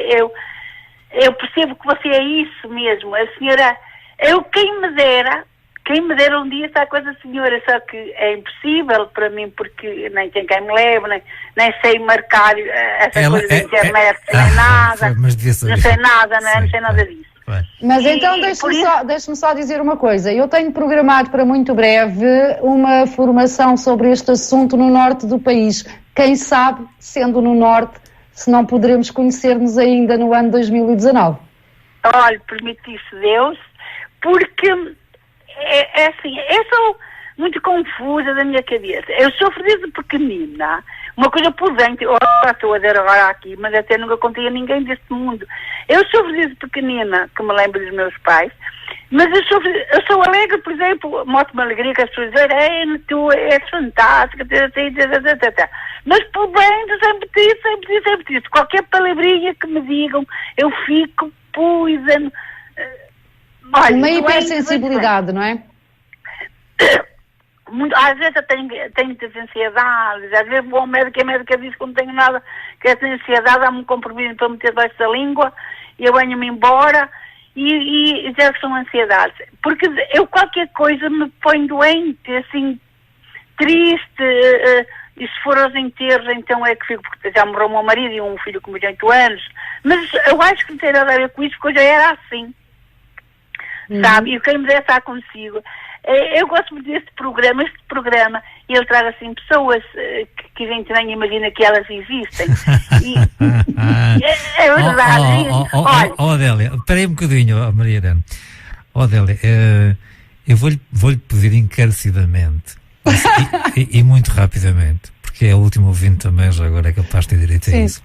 Eu percebo que você é isso mesmo. A senhora, quem me dera um dia estar com a senhora, só que é impossível para mim, porque nem tem quem me leve, nem sei marcar essa coisa da internet, nem nada. Não sei nada, não sei nada disso. Mas então deixe-me só dizer uma coisa. Eu tenho programado para muito breve uma formação sobre este assunto no norte do país. Quem sabe, sendo no norte, se não poderemos conhecer-nos ainda no ano 2019. Olha, permitisse Deus, porque é assim, eu sou muito confusa da minha cabeça. Eu sofro desde pequenina, uma coisa prudente, eu estou a dizer agora aqui, mas até nunca contei a ninguém deste mundo. Eu sofro desde pequenina, que me lembro dos meus pais, mas eu sou alegre, por exemplo, mostro-me alegria que as pessoas dizem, tu és fantástica, mas por dentro sempre disse, qualquer palavrinha que me digam, eu fico poison. Uma hipersensibilidade, não é? Às vezes eu tenho muitas ansiedades, às vezes vou ao médico e a médica diz que não tenho nada, que essa ansiedade dá-me um comprimido para meter debaixo da língua e eu venho-me embora e já que são ansiedades. Porque eu qualquer coisa me põe doente, assim, triste, e se for aos enterros então é que fico, porque já morreu o meu marido e um filho com 28 anos, mas eu acho que não tem nada a ver com isso, porque eu já era assim, sabe? E quem me deve estar consigo. Eu gosto muito deste programa, e ele traz assim pessoas que a gente nem imagina que elas existem. É verdade. Adélia, espera aí um bocadinho, Maria Irene. Adélia, eu vou-lhe pedir encarecidamente e muito rapidamente, porque é o último ouvinte também, já agora é capaz de ter direito a isso.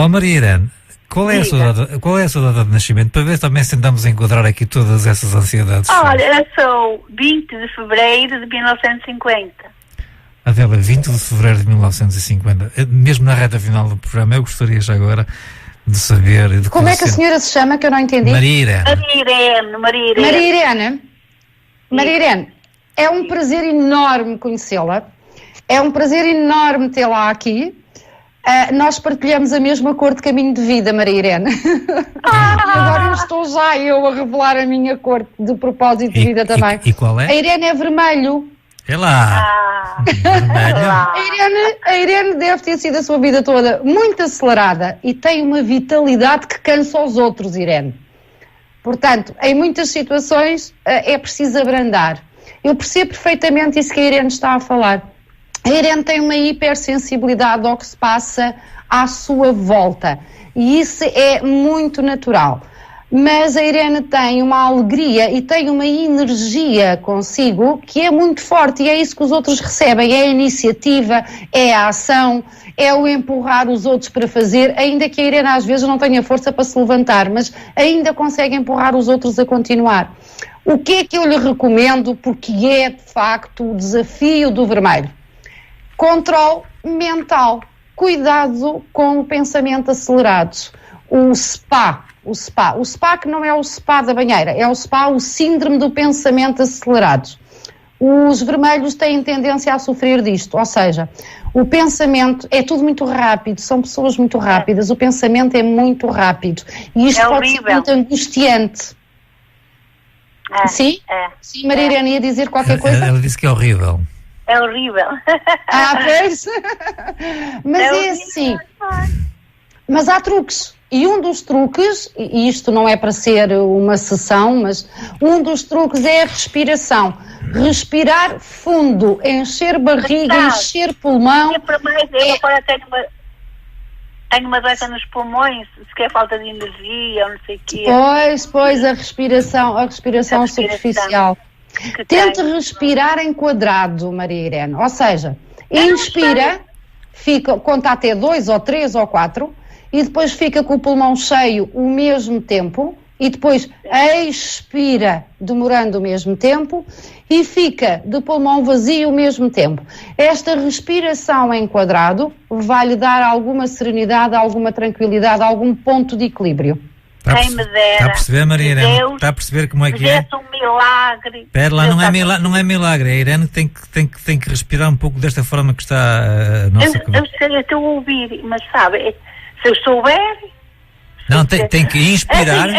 Maria Irene, qual é a sua data de nascimento? Para ver também se tentamos enquadrar aqui todas essas ansiedades. Olha, eu sou 20 de fevereiro de 1950. Adélia, 20 de fevereiro de 1950. Mesmo na reta final do programa, eu gostaria já agora de saber... Como é que a senhora se chama, que eu não entendi? Maria Irene. Maria Irene, é um prazer enorme conhecê-la. É um prazer enorme tê-la aqui. Nós partilhamos a mesma cor de caminho de vida, Maria Irene. E agora estou já eu a revelar a minha cor de propósito de vida também. E qual é? A Irene é vermelho. É lá. Vermelho. A Irene deve ter sido a sua vida toda muito acelerada e tem uma vitalidade que cansa os outros, Irene. Portanto, em muitas situações é preciso abrandar. Eu percebo perfeitamente isso que a Irene está a falar. A Irene tem uma hipersensibilidade ao que se passa à sua volta e isso é muito natural. Mas a Irene tem uma alegria e tem uma energia consigo que é muito forte e é isso que os outros recebem, é a iniciativa, é a ação, é o empurrar os outros para fazer, ainda que a Irene às vezes não tenha força para se levantar, mas ainda consegue empurrar os outros a continuar. O que é que eu lhe recomendo, porque é de facto o desafio do vermelho? Controle mental, cuidado com o pensamento acelerados, o SPA que não é o SPA da banheira, é o SPA, o síndrome do pensamento acelerado. Os vermelhos têm tendência a sofrer disto, ou seja, o pensamento é tudo muito rápido, são pessoas muito rápidas, o pensamento é muito rápido e isto pode ser muito angustiante. Sim? Sim, Maria Irene ia dizer qualquer coisa? Ela disse que é horrível. É horrível. Pois. Mas é assim. Mas há truques. E um dos truques, e isto não é para ser uma sessão, mas um dos truques é a respiração. Respirar fundo, encher barriga, encher pulmão. Eu agora tenho uma doença nos pulmões, se quer falta de energia ou não sei o quê. Pois, a respiração superficial. Tente respirar em quadrado, Maria Irene. Ou seja, inspira, conta até 2 ou 3 ou 4 e depois fica com o pulmão cheio o mesmo tempo e depois expira demorando o mesmo tempo e fica de pulmão vazio o mesmo tempo. Esta respiração em quadrado vai lhe dar alguma serenidade, alguma tranquilidade, algum ponto de equilíbrio. Quem me dera. Está a perceber, Maria Irene? Está a perceber como é que é? Um milagre. Espera lá, não é milagre. A Irene tem que respirar um pouco desta forma que está a nossa... Eu sei, eu estou a ouvir, mas sabe, se eu souber... Não, tem que inspirar.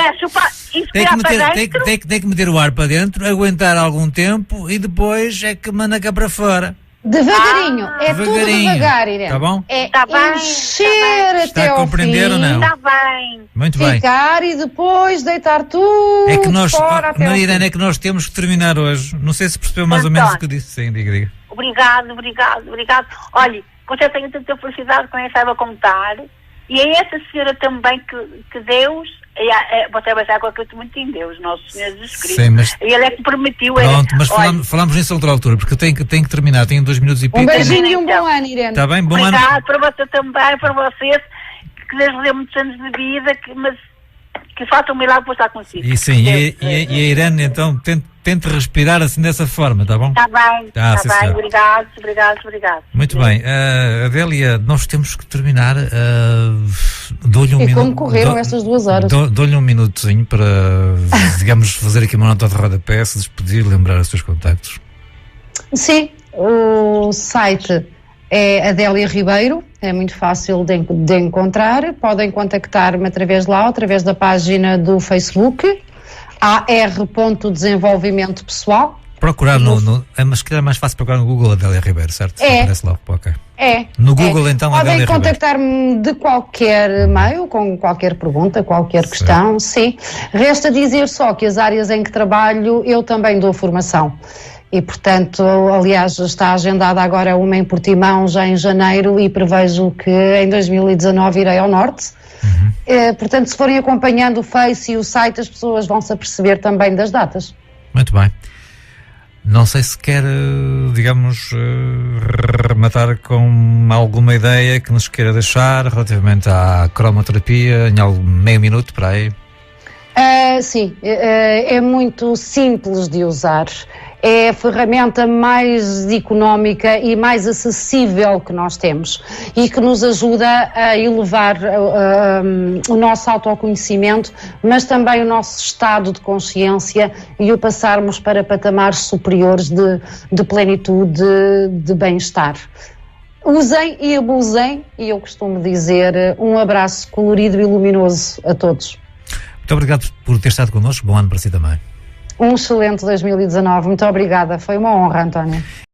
Inspirar tem que meter o ar para dentro, aguentar algum tempo e depois é que manda cá para fora. Devagarinho, é tudo Devagarinho, devagar, Irene. tá bom? É Tá bem, encher Está até a ao compreender fim, ou não? Está bem. Muito bem. ficar e depois deitar tudo É que nós, fora até ao Maria Irene, fim. é que nós temos que terminar hoje. Não sei se percebeu mais ou menos o que eu disse. Sim, diga. Obrigado. Olha, você tem tanta felicidade com quem saiba contar. E é essa senhora também que Deus, você vai saber que eu acredito muito em Deus, Nosso Senhor Jesus Cristo. Sim, mas... E Ele é que permitiu. Pronto, mas falamos nisso a outra altura, porque eu tenho que terminar, tenho 2 minutos e pico. Um beijinho e um bom ano, Irene. Está bem? Bom ano. Obrigado para você também, para vocês, que Deus lhe dê muitos anos de vida, mas que faça um milagre para estar consigo. E sim, e a Irene, então, tente respirar assim dessa forma, tá bom? Está bem, Tá, sim, está bem. senhor. Obrigado. Muito bem. Adélia, nós temos que terminar. Dou-lhe um E minuto. como correram estas 2 horas? Dou-lhe um minutozinho para, digamos, fazer aqui uma nota de rodapé, se despedir, lembrar os seus contactos. Sim, o site é Adélia Ribeiro, é muito fácil de encontrar. Podem contactar-me através de lá, através da página do Facebook, AR.desenvolvimento pessoal. Procurar mas se calhar é mais fácil procurar no Google Adélia Ribeiro, certo? É. Aparece lá. Ok. No Google, então, podem Adélia contactar-me de qualquer meio, com qualquer pergunta, qualquer questão, sim. Resta dizer só que as áreas em que trabalho, eu também dou formação. E, portanto, aliás, está agendada agora uma em Portimão, já em janeiro, e prevejo que em 2019 irei ao Norte. Portanto, se forem acompanhando o Face e o site, as pessoas vão se aperceber também das datas. Muito bem. Não sei se quer, digamos, rematar com alguma ideia que nos queira deixar relativamente à cromoterapia, em meio minuto, para aí. Sim, é muito simples de usar. É a ferramenta mais económica e mais acessível que nós temos e que nos ajuda a elevar o nosso autoconhecimento, mas também o nosso estado de consciência e o passarmos para patamares superiores de plenitude, de bem-estar. Usem e abusem, e eu costumo dizer um abraço colorido e luminoso a todos. Muito obrigado por ter estado connosco. Bom ano para si também. Um excelente 2019. Muito obrigada. Foi uma honra, António.